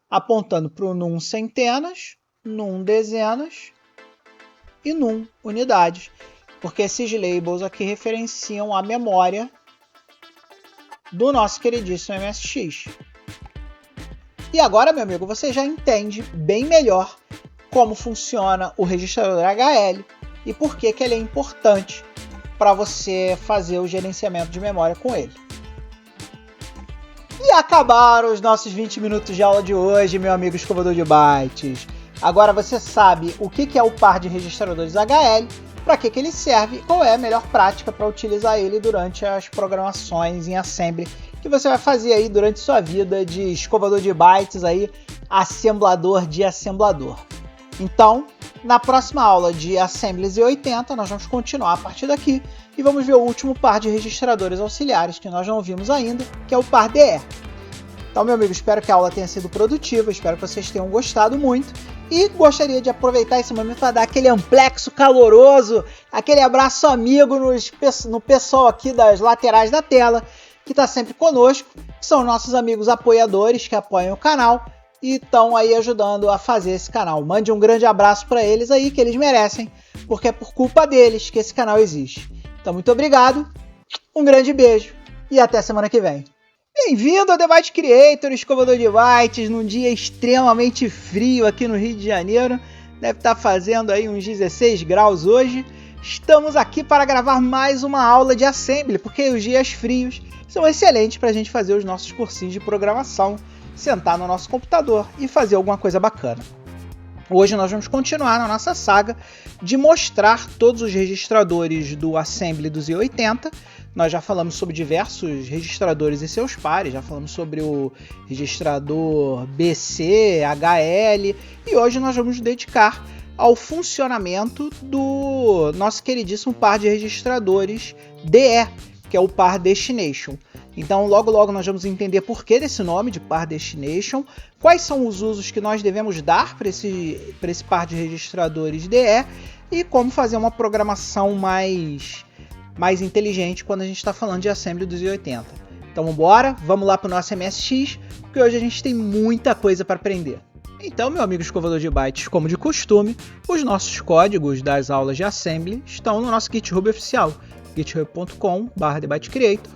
apontando para o num centenas, num dezenas e num unidades, porque esses labels aqui referenciam a memória do nosso queridíssimo MSX. E agora, meu amigo, você já entende bem melhor como funciona o registrador HL e por que ele é importante para você fazer o gerenciamento de memória com ele. E acabaram os nossos 20 minutos de aula de hoje, meu amigo escovador de bytes. Agora você sabe o que é o par de registradores HL, para que ele serve e qual é a melhor prática para utilizar ele durante as programações em assembly que você vai fazer aí durante sua vida de escovador de bytes, aí, assemblador de assemblador. Então, na próxima aula de Assembly Z80, nós vamos continuar a partir daqui e vamos ver o último par de registradores auxiliares que nós não vimos ainda, que é o par DE. Então, meu amigo, espero que a aula tenha sido produtiva, espero que vocês tenham gostado muito e gostaria de aproveitar esse momento para dar aquele amplexo caloroso, aquele abraço amigo no pessoal aqui das laterais da tela, que está sempre conosco, que são nossos amigos apoiadores que apoiam o canal e estão aí ajudando a fazer esse canal. Mande um grande abraço para eles aí, que eles merecem, porque é por culpa deles que esse canal existe. Então, muito obrigado, um grande beijo e até semana que vem. Bem-vindo ao The Byte Creator, escovador de bytes, num dia extremamente frio aqui no Rio de Janeiro. Deve estar fazendo aí uns 16 graus hoje. Estamos aqui para gravar mais uma aula de Assembly, porque os dias frios são excelentes para a gente fazer os nossos cursinhos de programação, sentar no nosso computador e fazer alguma coisa bacana. Hoje nós vamos continuar na nossa saga de mostrar todos os registradores do Assembly do Z80. Nós já falamos sobre diversos registradores e seus pares, já falamos sobre o registrador BC, HL, e hoje nós vamos nos dedicar ao funcionamento do nosso queridíssimo par de registradores DE, que é o par Destination. Então, logo nós vamos entender por que desse nome de par Destination, quais são os usos que nós devemos dar para esse par de registradores DE e como fazer uma programação mais inteligente quando a gente está falando de Assembly dos Z80. Então, vamos lá para o nosso MSX, porque hoje a gente tem muita coisa para aprender. Então, meu amigo escovador de bytes, como de costume, os nossos códigos das aulas de Assembly estão no nosso GitHub oficial, github.com/thebytecreator.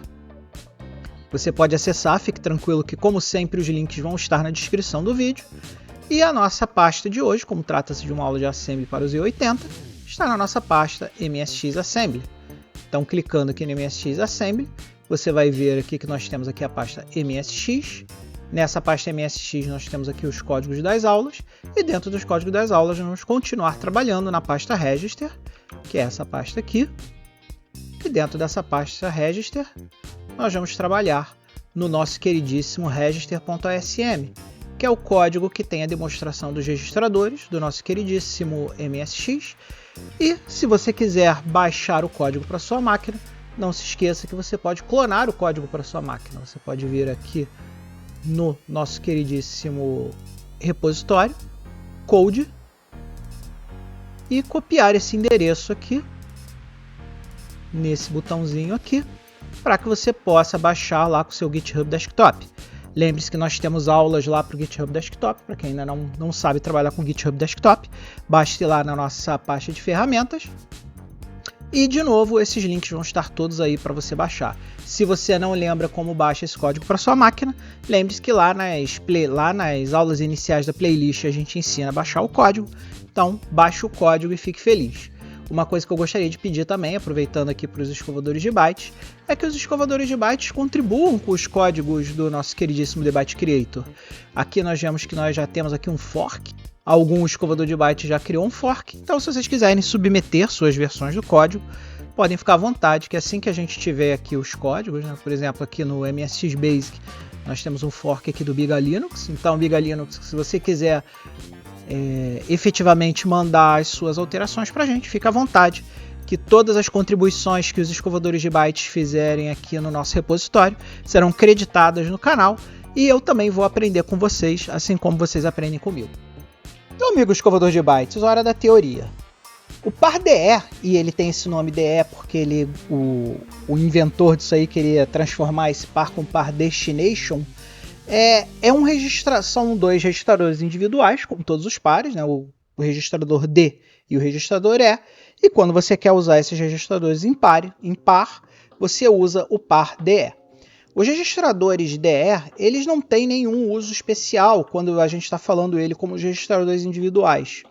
Você pode acessar, fique tranquilo que, como sempre, os links vão estar na descrição do vídeo. E a nossa pasta de hoje, como trata-se de uma aula de Assembly para o Z80, está na nossa pasta MSX Assembly. Então, clicando aqui no MSX Assembly, você vai ver aqui que nós temos aqui a pasta MSX. Nessa pasta MSX nós temos aqui os códigos das aulas, e dentro dos códigos das aulas nós vamos continuar trabalhando na pasta Register, que é essa pasta aqui. E dentro dessa pasta Register nós vamos trabalhar no nosso queridíssimo register.asm, que é o código que tem a demonstração dos registradores do nosso queridíssimo MSX. E se você quiser baixar o código para sua máquina, não se esqueça que você pode clonar o código para sua máquina. Você pode vir aqui no nosso queridíssimo repositório, code, e copiar esse endereço aqui, nesse botãozinho aqui, para que você possa baixar lá com o seu GitHub Desktop. Lembre-se que nós temos aulas lá para o GitHub Desktop, para quem ainda não sabe trabalhar com GitHub Desktop, baixe lá na nossa pasta de ferramentas. E, de novo, esses links vão estar todos aí para você baixar. Se você não lembra como baixa esse código para sua máquina, lembre-se que lá nas aulas iniciais da playlist a gente ensina a baixar o código. Então, baixe o código e fique feliz. Uma coisa que eu gostaria de pedir também, aproveitando aqui para os escovadores de bytes, é que os escovadores de bytes contribuam com os códigos do nosso queridíssimo The Byte Creator. Aqui nós vemos que nós já temos aqui um fork. Algum escovador de bytes já criou um fork, então se vocês quiserem submeter suas versões do código, podem ficar à vontade, que assim que a gente tiver aqui os códigos, né, por exemplo, aqui no MSX Basic, nós temos um fork aqui do Biga Linux, então Biga Linux, se você quiser efetivamente mandar as suas alterações para a gente, fica à vontade, que todas as contribuições que os escovadores de bytes fizerem aqui no nosso repositório serão creditadas no canal, e eu também vou aprender com vocês, assim como vocês aprendem comigo. Então, amigo escovador de bytes, hora da teoria. O par DE, e ele tem esse nome DE porque o inventor disso aí queria transformar esse par com par destination, são dois registradores individuais, como todos os pares, né? O registrador D e o registrador E, e quando você quer usar esses registradores em par, você usa o par DE. Os registradores DE, eles não têm nenhum uso especial quando a gente está falando ele como os registradores individuais.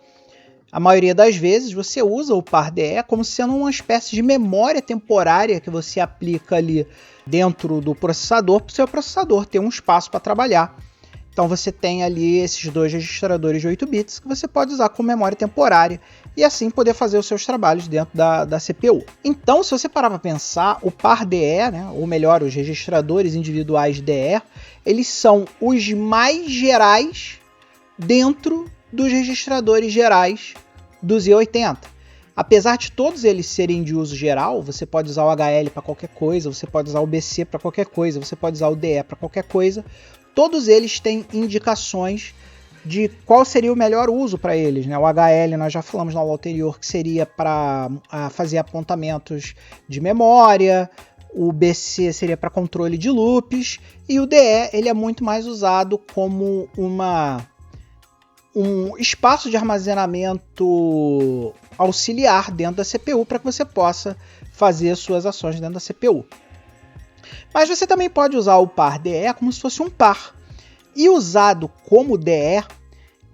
A maioria das vezes você usa o par DE como sendo uma espécie de memória temporária que você aplica ali dentro do processador para o seu processador ter um espaço para trabalhar. Então você tem ali esses dois registradores de 8 bits que você pode usar como memória temporária e assim poder fazer os seus trabalhos dentro da CPU. Então, se você parar para pensar, o par DE, né, ou melhor, os registradores individuais DE, eles são os mais gerais dentro dos registradores gerais do Z80. Apesar de todos eles serem de uso geral, você pode usar o HL para qualquer coisa, você pode usar o BC para qualquer coisa, você pode usar o DE para qualquer coisa. Todos eles têm indicações de qual seria o melhor uso para eles, né? O HL nós já falamos na aula anterior que seria para fazer apontamentos de memória, o BC seria para controle de loops, e o DE ele é muito mais usado como um espaço de armazenamento auxiliar dentro da CPU para que você possa fazer suas ações dentro da CPU. Mas você também pode usar o par DE como se fosse um par. E usado como DE,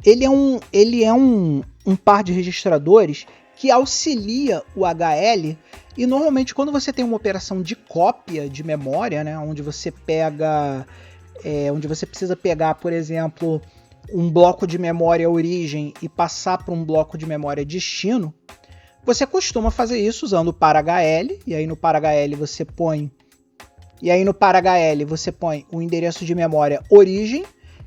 ele é um par de registradores que auxilia o HL. E normalmente quando você tem uma operação de cópia de memória, né, onde você precisa pegar, por exemplo, um bloco de memória origem e passar para um bloco de memória destino, você costuma fazer isso usando o par HL, e aí no par HL você põe o endereço de memória origem,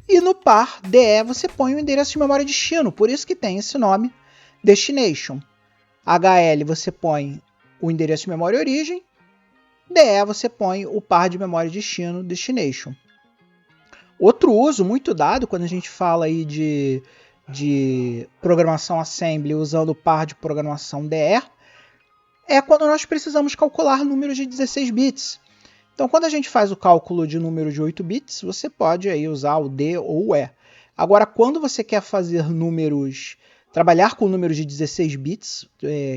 e no par DE você põe o endereço de memória destino, por isso que tem esse nome destination. HL você põe o endereço de memória origem, DE você põe o par de memória destino destination. Outro uso muito dado quando a gente fala aí de programação assembly usando o par de programação DE é quando nós precisamos calcular números de 16 bits. Então, quando a gente faz o cálculo de número de 8 bits, você pode aí usar o D ou o E. Agora, quando você quer fazer números, trabalhar com números de 16 bits,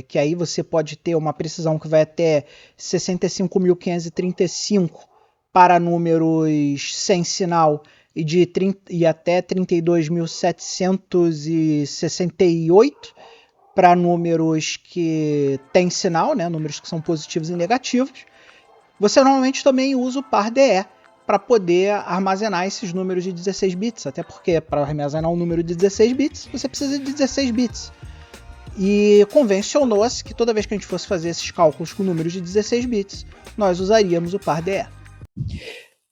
que aí você pode ter uma precisão que vai até 65.535 para números sem sinal e até 32.768 para números que têm sinal, né, números que são positivos e negativos, você normalmente também usa o par DE para poder armazenar esses números de 16 bits, até porque para armazenar um número de 16 bits, você precisa de 16 bits. E convencionou-se que toda vez que a gente fosse fazer esses cálculos com números de 16 bits, nós usaríamos o par DE.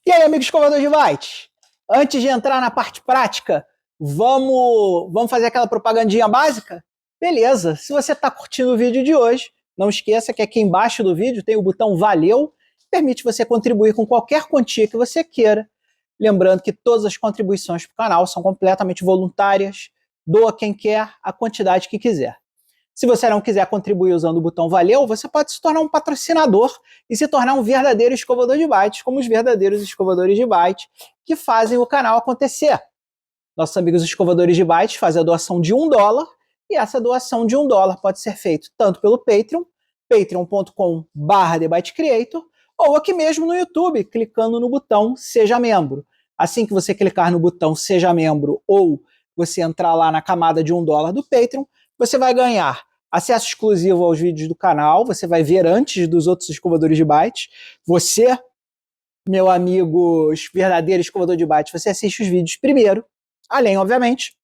E aí, amigos escovadores de bytes? Antes de entrar na parte prática, vamos fazer aquela propagandinha básica? Beleza, se você está curtindo o vídeo de hoje, não esqueça que aqui embaixo do vídeo tem o botão Valeu, permite você contribuir com qualquer quantia que você queira. Lembrando que todas as contribuições para o canal são completamente voluntárias, doa quem quer, a quantidade que quiser. Se você não quiser contribuir usando o botão Valeu, você pode se tornar um patrocinador e se tornar um verdadeiro escovador de bytes, como os verdadeiros escovadores de bytes que fazem o canal acontecer. Nossos amigos escovadores de bytes fazem a doação de $1, e essa doação de $1 pode ser feita tanto pelo Patreon, patreon.com/TheByteCreator, ou aqui mesmo no YouTube, clicando no botão Seja Membro. Assim que você clicar no botão Seja Membro ou você entrar lá na camada de $1 do Patreon, você vai ganhar acesso exclusivo aos vídeos do canal, você vai ver antes dos outros escovadores de bytes. Você, meu amigo verdadeiro escovador de bytes, você assiste os vídeos primeiro, além, obviamente,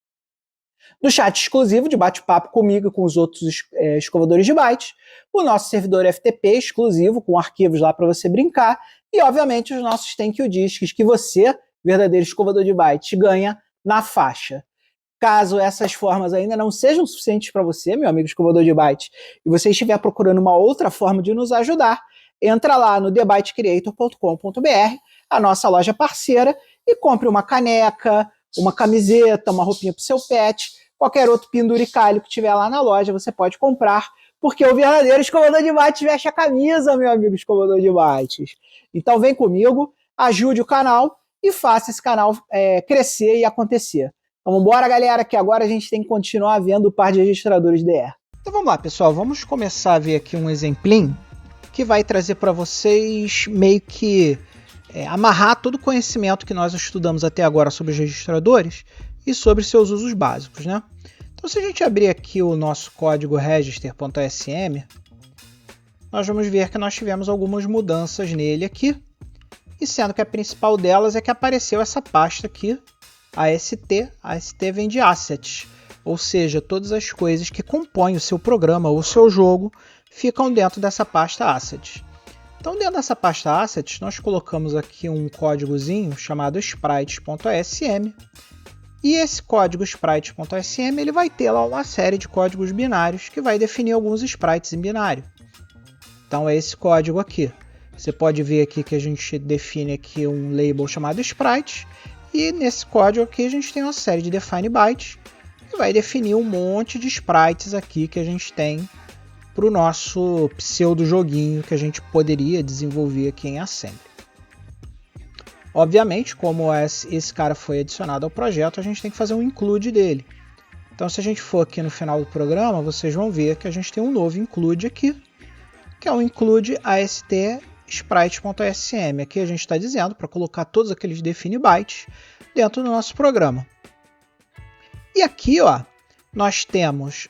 do chat exclusivo de bate-papo comigo e com os outros escovadores de bytes, o nosso servidor FTP exclusivo, com arquivos lá para você brincar, e, obviamente, os nossos Thank You Discs que você, verdadeiro escovador de bytes, ganha na faixa. Caso essas formas ainda não sejam suficientes para você, meu amigo escovador de bytes, e você estiver procurando uma outra forma de nos ajudar, entra lá no thebytecreator.com.br, a nossa loja parceira, e compre uma caneca, uma camiseta, uma roupinha para o seu pet, qualquer outro penduricalho que tiver lá na loja, você pode comprar, porque o verdadeiro escovador de bytes veste a camisa, meu amigo escovador de bytes. Então vem comigo, ajude o canal e faça esse canal crescer e acontecer. Então vamos embora, galera, que agora a gente tem que continuar vendo o par de registradores DR.
Então vamos lá, pessoal, vamos começar a ver aqui um exemplinho que vai trazer para vocês meio que amarrar todo o conhecimento que nós estudamos até agora sobre os registradores e sobre seus usos básicos, né? Então, se a gente abrir aqui o nosso código register.sm, nós vamos ver que nós tivemos algumas mudanças nele aqui, e sendo que a principal delas é que apareceu essa pasta aqui, AST. AST vem de Assets, ou seja, todas as coisas que compõem o seu programa ou o seu jogo ficam dentro dessa pasta Assets. Então, dentro dessa pasta Assets, nós colocamos aqui um códigozinho chamado sprites.sm, e esse código sprites.sm ele vai ter lá uma série de códigos binários que vai definir alguns sprites em binário. Então, é esse código aqui. Você pode ver aqui que a gente define aqui um label chamado sprite, e nesse código aqui a gente tem uma série de define bytes que vai definir um monte de sprites aqui que a gente tem para o nosso pseudo joguinho que a gente poderia desenvolver aqui em Assembly. Obviamente, como esse cara foi adicionado ao projeto, a gente tem que fazer um include dele. Então, se a gente for aqui no final do programa, vocês vão ver que a gente tem um novo include aqui, que é o include ast sprite.sm. Aqui a gente está dizendo para colocar todos aqueles define bytes dentro do nosso programa. E aqui, ó, nós temos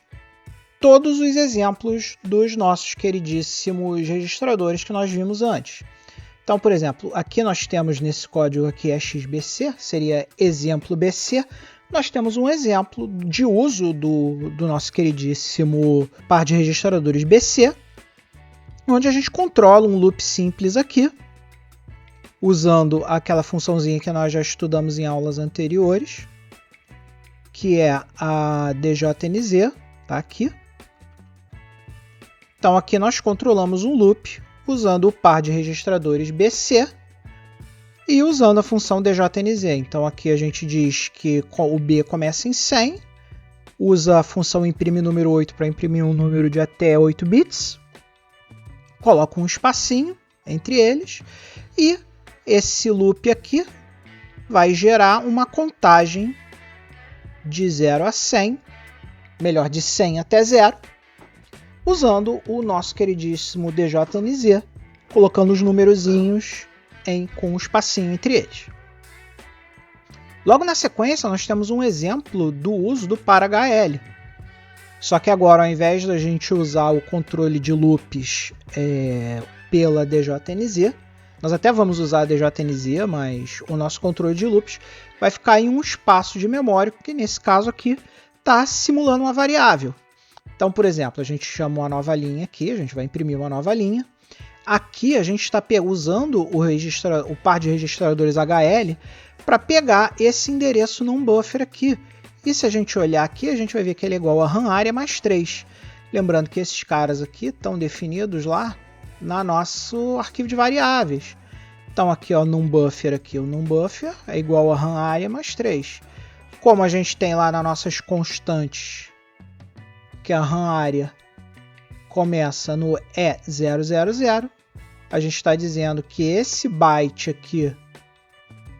todos os exemplos dos nossos queridíssimos registradores que nós vimos antes. Então, por exemplo, aqui nós temos nesse código aqui XBC, seria exemplo BC. Nós temos um exemplo de uso do nosso queridíssimo par de registradores BC, onde a gente controla um loop simples aqui, usando aquela funçãozinha que nós já estudamos em aulas anteriores, que é a DJNZ, tá aqui. Então aqui nós controlamos um loop usando o par de registradores BC e usando a função DJNZ. Então aqui a gente diz que o B começa em 100, usa a função imprime número 8 para imprimir um número de até 8 bits, coloca um espacinho entre eles e esse loop aqui vai gerar uma contagem de 0 a 100, melhor, de 100 até 0, usando o nosso queridíssimo DJNZ, colocando os numerozinhos com um espacinho entre eles. Logo na sequência, nós temos um exemplo do uso do par-HL. Só que agora, ao invés da gente usar o controle de loops pela DJNZ, nós até vamos usar a DJNZ, mas o nosso controle de loops vai ficar em um espaço de memória, que nesse caso aqui está simulando uma variável. Então, por exemplo, a gente chama uma nova linha aqui, a gente vai imprimir uma nova linha. Aqui a gente está usando o par de registradores HL para pegar esse endereço num buffer aqui. E se a gente olhar aqui, a gente vai ver que ele é igual a RAM área mais 3. Lembrando que esses caras aqui estão definidos lá no nosso arquivo de variáveis. Então aqui, ó, num buffer aqui, o num buffer é igual a RAM área mais 3. Como a gente tem lá nas nossas constantes, que a RAM área começa no E000, a gente está dizendo que esse byte aqui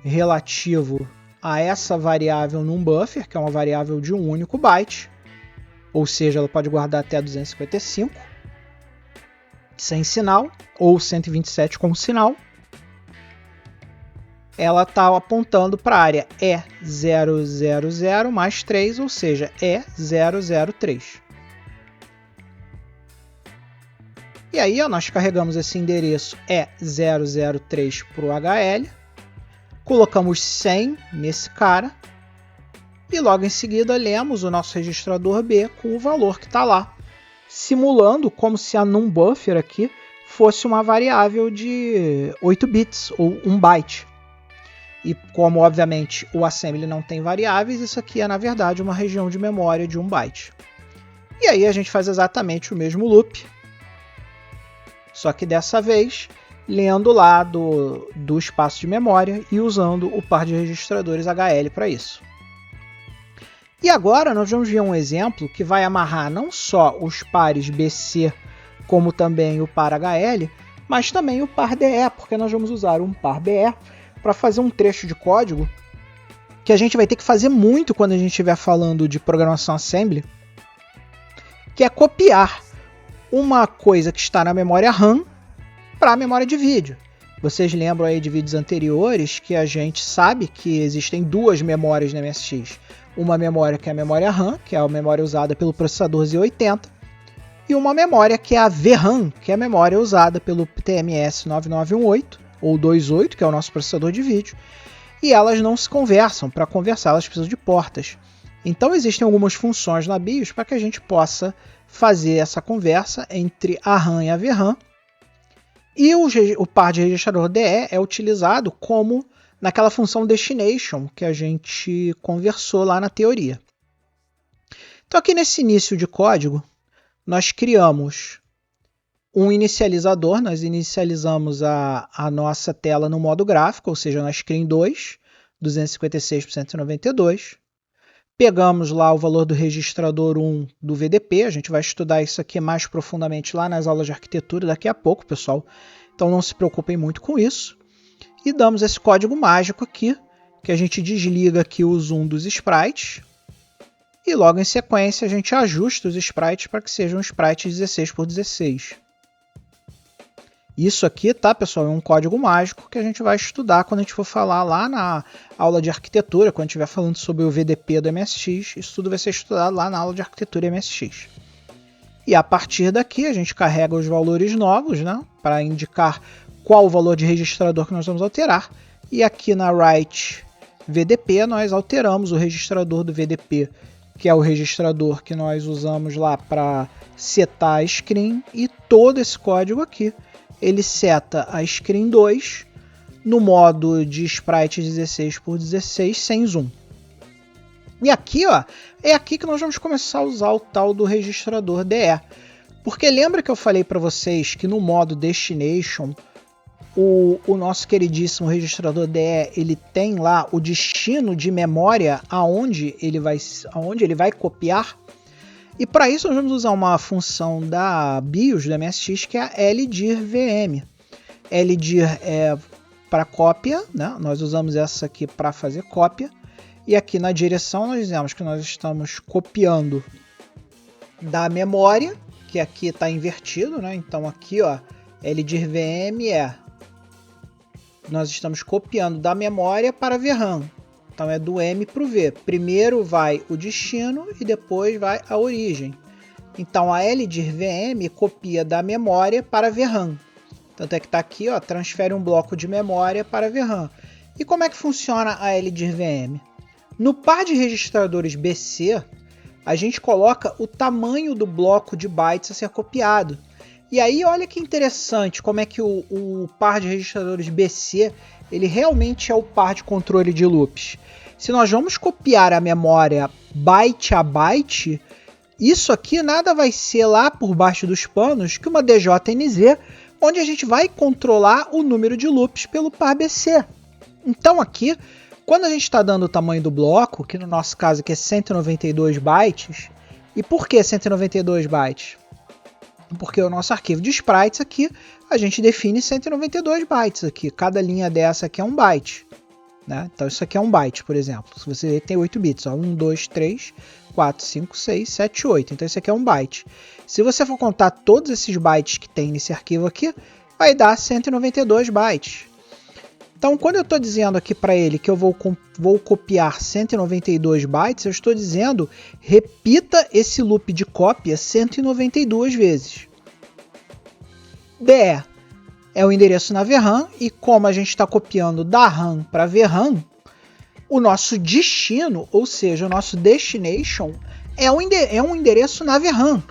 relativo a essa variável num buffer, que é uma variável de um único byte, ou seja, ela pode guardar até 255 sem sinal, ou 127 com sinal, ela está apontando para a área E000 mais 3, ou seja, E003. E aí ó, nós carregamos esse endereço E003 para o HL, colocamos 100 nesse cara e logo em seguida lemos o nosso registrador B com o valor que está lá, simulando como se a num buffer aqui fosse uma variável de 8 bits ou 1 byte. E como obviamente o assembly não tem variáveis, isso aqui é na verdade uma região de memória de 1 byte. E aí a gente faz exatamente o mesmo loop, só que dessa vez lendo lá do espaço de memória e usando o par de registradores HL para isso. E agora nós vamos ver um exemplo que vai amarrar não só os pares BC, como também o par HL, mas também o par DE, porque nós vamos usar um par BE para fazer um trecho de código que a gente vai ter que fazer muito quando a gente estiver falando de programação assembly, que é copiar uma coisa que está na memória RAM para a memória de vídeo. Vocês lembram aí de vídeos anteriores que a gente sabe que existem duas memórias na MSX. Uma memória que é a memória RAM, que é a memória usada pelo processador Z80, e uma memória que é a VRAM, que é a memória usada pelo TMS 9918 ou 28, que é o nosso processador de vídeo, e elas não se conversam. Para conversar, elas precisam de portas. Então existem algumas funções na BIOS para que a gente possa fazer essa conversa entre a RAM e a VRAM. E o par de registrador DE é utilizado como naquela função destination que a gente conversou lá na teoria. Então aqui nesse início de código, nós criamos um inicializador, nós inicializamos a nossa tela no modo gráfico, ou seja, na screen 2, 256 por 192. Pegamos lá o valor do registrador 1 do VDP, a gente vai estudar isso aqui mais profundamente lá nas aulas de arquitetura daqui a pouco, pessoal. Então não se preocupem muito com isso. E damos esse código mágico aqui, que a gente desliga aqui o zoom dos sprites. E logo em sequência a gente ajusta os sprites para que sejam sprites 16 por 16. Isso aqui, tá, pessoal, é um código mágico que a gente vai estudar quando a gente for falar lá na aula de arquitetura, quando a gente estiver falando sobre o VDP do MSX. Isso tudo vai ser estudado lá na aula de arquitetura MSX. E a partir daqui a gente carrega os valores novos, né, para indicar qual o valor de registrador que nós vamos alterar. E aqui na write VDP nós alteramos o registrador do VDP, que é o registrador que nós usamos lá para setar a screen, e todo esse código aqui ele seta a screen 2 no modo de sprite 16 por 16 sem zoom. E aqui, ó, é aqui que nós vamos começar a usar o tal do registrador DE. Porque lembra que eu falei para vocês que no modo destination o nosso queridíssimo registrador DE ele tem lá o destino de memória aonde ele vai copiar? E para isso nós vamos usar uma função da BIOS da MSX que é a LDIR-VM. LDIR é para cópia, né? Nós usamos essa aqui para fazer cópia, E aqui na direção nós dizemos que nós estamos copiando da memória, que aqui está invertido, né? Então aqui, ó, LDIR-VM nós estamos copiando da memória para VRAM. Então é do M para o V. Primeiro vai o destino e depois vai a origem. Então a LDIR-VM copia da memória para VRAM. Tanto é que está aqui, ó, transfere um bloco de memória para VRAM. E como é que funciona a LDIR-VM? No par de registradores BC, a gente coloca o tamanho do bloco de bytes a ser copiado. E aí olha que interessante como é que o par de registradores BC ele realmente é o par de controle de loops. Se nós vamos copiar a memória byte a byte, isso aqui nada vai ser lá por baixo dos panos que uma DJNZ, onde a gente vai controlar o número de loops pelo par BC. Então aqui, quando a gente está dando o tamanho do bloco, que no nosso caso aqui é 192 bytes, e por que 192 bytes? Porque o nosso arquivo de sprites aqui, a gente define 192 bytes aqui. Cada linha dessa aqui é um byte. Né? Então isso aqui é um byte, por exemplo. Se você tem 8 bits, ó, 1, 2, 3, 4, 5, 6, 7, 8. Então isso aqui é um byte. Se você for contar todos esses bytes que tem nesse arquivo aqui, vai dar 192 bytes. Então quando eu estou dizendo aqui para ele que eu vou copiar 192 bytes, eu estou dizendo repita esse loop de cópia 192 vezes. DE é o endereço na VRAM e como a gente está copiando da RAM para VRAM, o nosso destino, ou seja, o nosso destination, é um endereço na VRAM.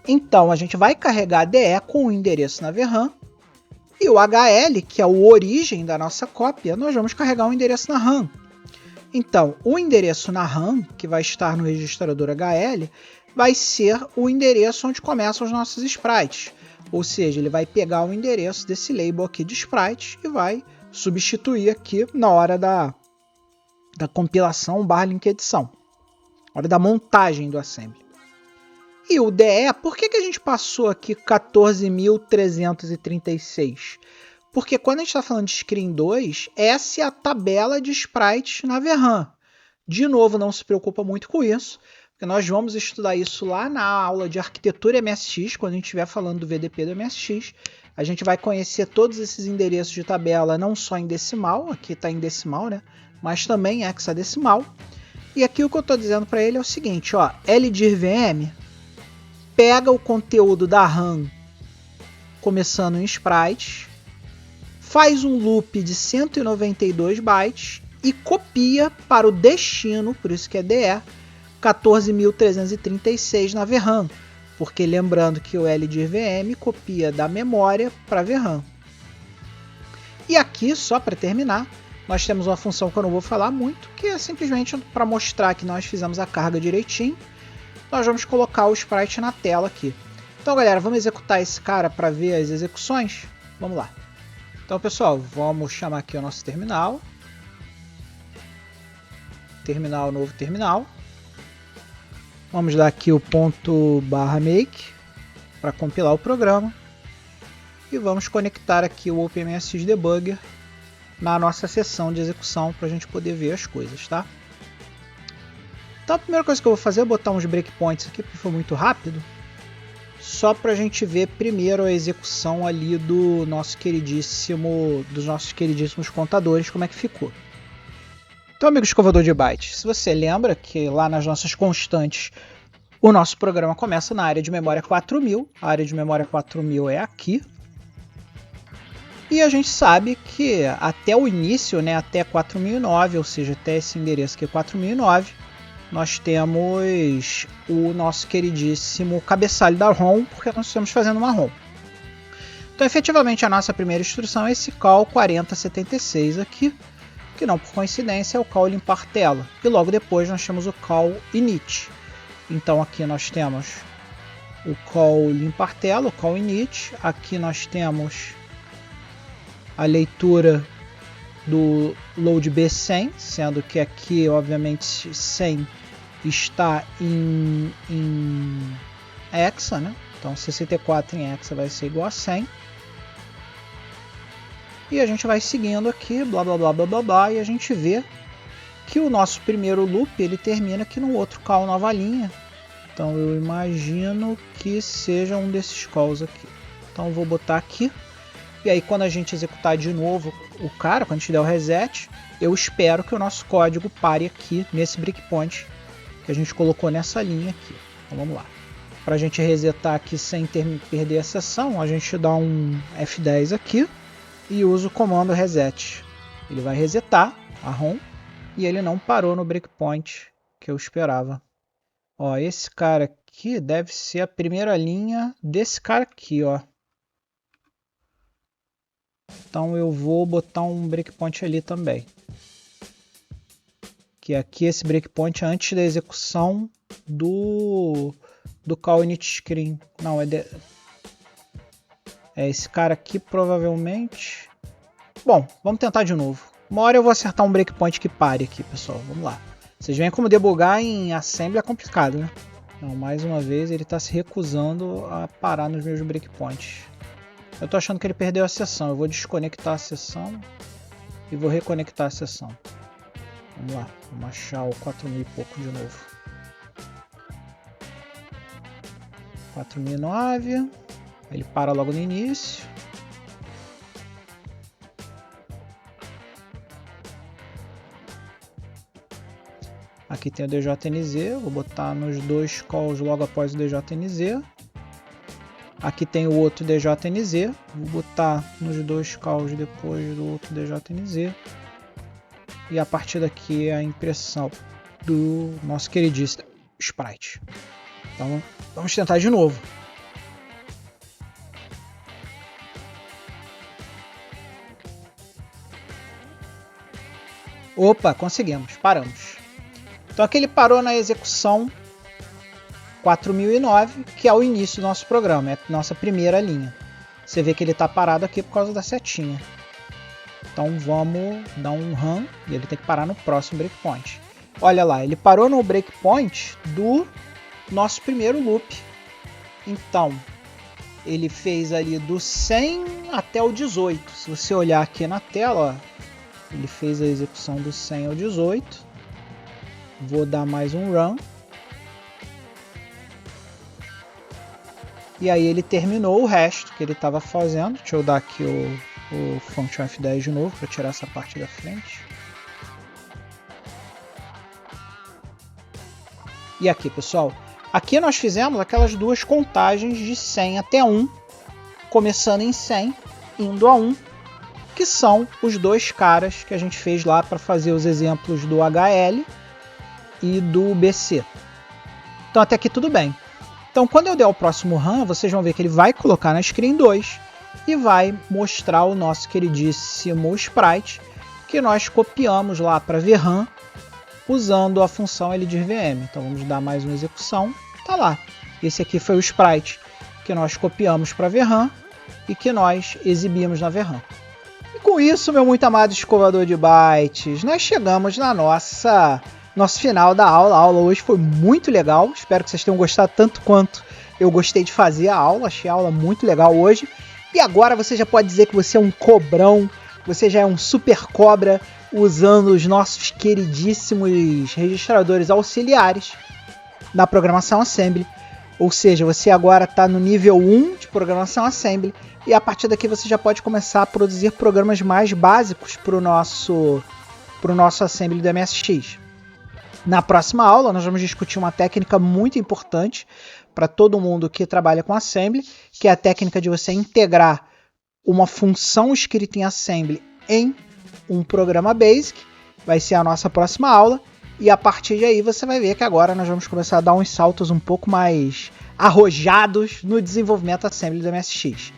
Então a gente vai carregar DE com o endereço na VRAM e o HL, que é o origem da nossa cópia, nós vamos carregar um endereço na RAM. Então, o endereço na RAM, que vai estar no registrador HL, vai ser o endereço onde começam os nossos sprites. Ou seja, ele vai pegar o endereço desse label aqui de sprite e vai substituir aqui na hora da compilação / link edição. Na hora da montagem do assembly. E o DE, por que a gente passou aqui 14.336? Porque quando a gente está falando de Screen 2, essa é a tabela de sprites na VRAM. De novo, não se preocupa muito com isso, porque nós vamos estudar isso lá na aula de arquitetura MSX, quando a gente estiver falando do VDP do MSX. A gente vai conhecer todos esses endereços de tabela, não só em decimal, aqui está em decimal, né? Mas também em hexadecimal. E aqui o que eu estou dizendo para ele é o seguinte, ó, LDIR-VM pega o conteúdo da RAM começando em sprites, faz um loop de 192 bytes e copia para o destino, por isso que é DE, 14.336 na VRAM, porque lembrando que o LDIR-VM copia da memória para VRAM. E aqui, só para terminar, nós temos uma função que eu não vou falar muito, que é simplesmente para mostrar que nós fizemos a carga direitinho. Nós vamos colocar o sprite na tela aqui. Então, galera, vamos executar esse cara para ver as execuções? Vamos lá. Então, pessoal, vamos chamar aqui o nosso terminal. Terminal, novo terminal. Vamos dar aqui o ./make para compilar o programa. E vamos conectar aqui o OpenMSX Debugger na nossa seção de execução para a gente poder ver as coisas, tá? Então a primeira coisa que eu vou fazer é botar uns breakpoints aqui, porque foi muito rápido, só para a gente ver primeiro a execução ali dos nossos queridíssimos contadores, como é que ficou. Então, amigo escovador de bytes, se você lembra que lá nas nossas constantes o nosso programa começa na área de memória 4000, a área de memória 4000 é aqui, e a gente sabe que até o início, né, até 4009, ou seja, até esse endereço aqui 4009, nós temos o nosso queridíssimo cabeçalho da ROM, porque nós estamos fazendo uma ROM. Então, efetivamente, a nossa primeira instrução é esse call 4076 aqui, que não por coincidência é o call limpar tela. E logo depois nós temos o call init. Então aqui nós temos o call limpar tela, o call init. Aqui nós temos a leitura do load B100, sendo que aqui, obviamente, 100 está em hexa, né? Então 64 em hexa vai ser igual a 100. E a gente vai seguindo aqui, blá blá blá blá blá blá, e a gente vê que o nosso primeiro loop ele termina aqui no outro call nova linha. Então eu imagino que seja um desses calls aqui. Então eu vou botar aqui. E aí quando a gente executar de novo o cara, quando a gente der o reset, eu espero que o nosso código pare aqui nesse breakpoint que a gente colocou nessa linha aqui. Então vamos lá. Para a gente resetar aqui sem perder a sessão, a gente dá um F10 aqui e usa o comando reset. Ele vai resetar a ROM e ele não parou no breakpoint que eu esperava. Ó, esse cara aqui deve ser a primeira linha desse cara aqui, ó. Então eu vou botar um breakpoint ali também. Que aqui esse breakpoint é antes da execução do call init screen. Não, é esse cara aqui provavelmente. Bom, vamos tentar de novo. Uma hora eu vou acertar um breakpoint que pare aqui, pessoal. Vamos lá. Vocês veem como debugar em Assembly é complicado, né? Então, mais uma vez, ele está se recusando a parar nos meus breakpoints. Eu estou achando que ele perdeu a sessão. Eu vou desconectar a sessão e vou reconectar a sessão. Vamos lá. Vamos achar o 4000 e pouco de novo. 4009. Ele para logo no início. Aqui tem o DJNZ, vou botar nos dois calls logo após o DJNZ. Aqui tem o outro DJNZ, vou botar nos dois calls depois do outro DJNZ. E a partir daqui é a impressão do nosso queridíssimo sprite. Então vamos tentar de novo. Opa, conseguimos, paramos. Então aqui ele parou na execução 4009, que é o início do nosso programa, é a nossa primeira linha. Você vê que ele está parado aqui por causa da setinha. Então vamos dar um run e ele tem que parar no próximo breakpoint. Olha lá, ele parou no breakpoint do nosso primeiro loop. Então ele fez ali do 100 até o 18. Se você olhar aqui na tela, ó, ele fez a execução do 100 ao 18. Vou dar mais um run. E aí ele terminou o resto que ele estava fazendo. Deixa eu dar aqui o function F10 de novo para tirar essa parte da frente. E aqui, pessoal, aqui nós fizemos aquelas duas contagens de 100 até 1, começando em 100, indo a 1, que são os dois caras que a gente fez lá para fazer os exemplos do HL e do BC. Então até aqui tudo bem. Então quando eu der o próximo run, vocês vão ver que ele vai colocar na screen 2 e vai mostrar o nosso queridíssimo sprite que nós copiamos lá para VRAM usando a função LDIRVM. Então vamos dar mais uma execução. Tá lá. Esse aqui foi o sprite que nós copiamos para VRAM e que nós exibimos na VRAM. E com isso, meu muito amado escovador de bytes, nós chegamos na nosso final da aula. A aula hoje foi muito legal. Espero que vocês tenham gostado tanto quanto eu gostei de fazer a aula. Achei a aula muito legal hoje. E agora você já pode dizer que você é um cobrão, você já é um super cobra usando os nossos queridíssimos registradores auxiliares da programação Assembly. Ou seja, você agora está no nível 1 de programação Assembly e a partir daqui você já pode começar a produzir programas mais básicos para o nosso Assembly do MSX. Na próxima aula nós vamos discutir uma técnica muito importante para todo mundo que trabalha com Assembly, que é a técnica de você integrar uma função escrita em Assembly em um programa Basic. Vai ser a nossa próxima aula e a partir de aí você vai ver que agora nós vamos começar a dar uns saltos um pouco mais arrojados no desenvolvimento Assembly do MSX.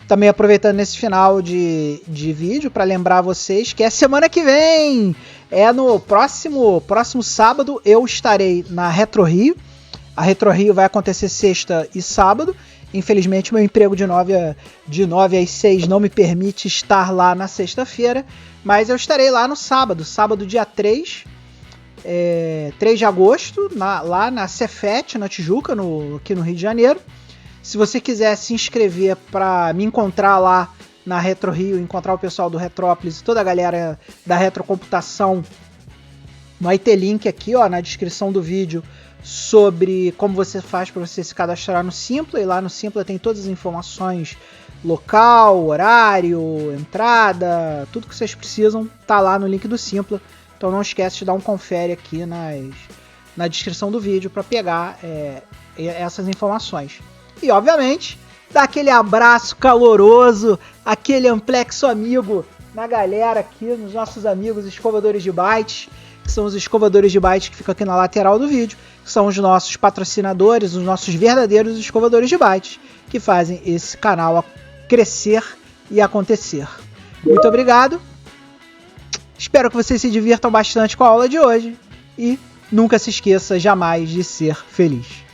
Também aproveitando nesse final de vídeo para lembrar vocês que é semana que vem, no próximo sábado eu estarei na Retro Rio. A Retro Rio vai acontecer sexta e sábado. Infelizmente meu emprego de 9 às 6 não me permite estar lá na sexta-feira, mas eu estarei lá no sábado dia 3 de agosto, lá na Cefet, na Tijuca, aqui no Rio de Janeiro. Se você quiser se inscrever para me encontrar lá na Retro Rio, encontrar o pessoal do Retrópolis e toda a galera da retrocomputação Vai ter link aqui, ó, na descrição do vídeo sobre como você faz para você se cadastrar no Simpla. E lá no Simpla tem todas as informações, local, horário, entrada, tudo que vocês precisam tá lá no link do Simpla. Então não esquece de dar um confere aqui na descrição do vídeo para pegar essas informações. E obviamente, dá aquele abraço caloroso, aquele amplexo amigo na galera aqui, nos nossos amigos escovadores de bytes, que são os escovadores de bytes que ficam aqui na lateral do vídeo, que são os nossos patrocinadores, os nossos verdadeiros escovadores de bytes, que fazem esse canal crescer e acontecer. Muito obrigado, espero que vocês se divirtam bastante com a aula de hoje e nunca se esqueça jamais de ser feliz.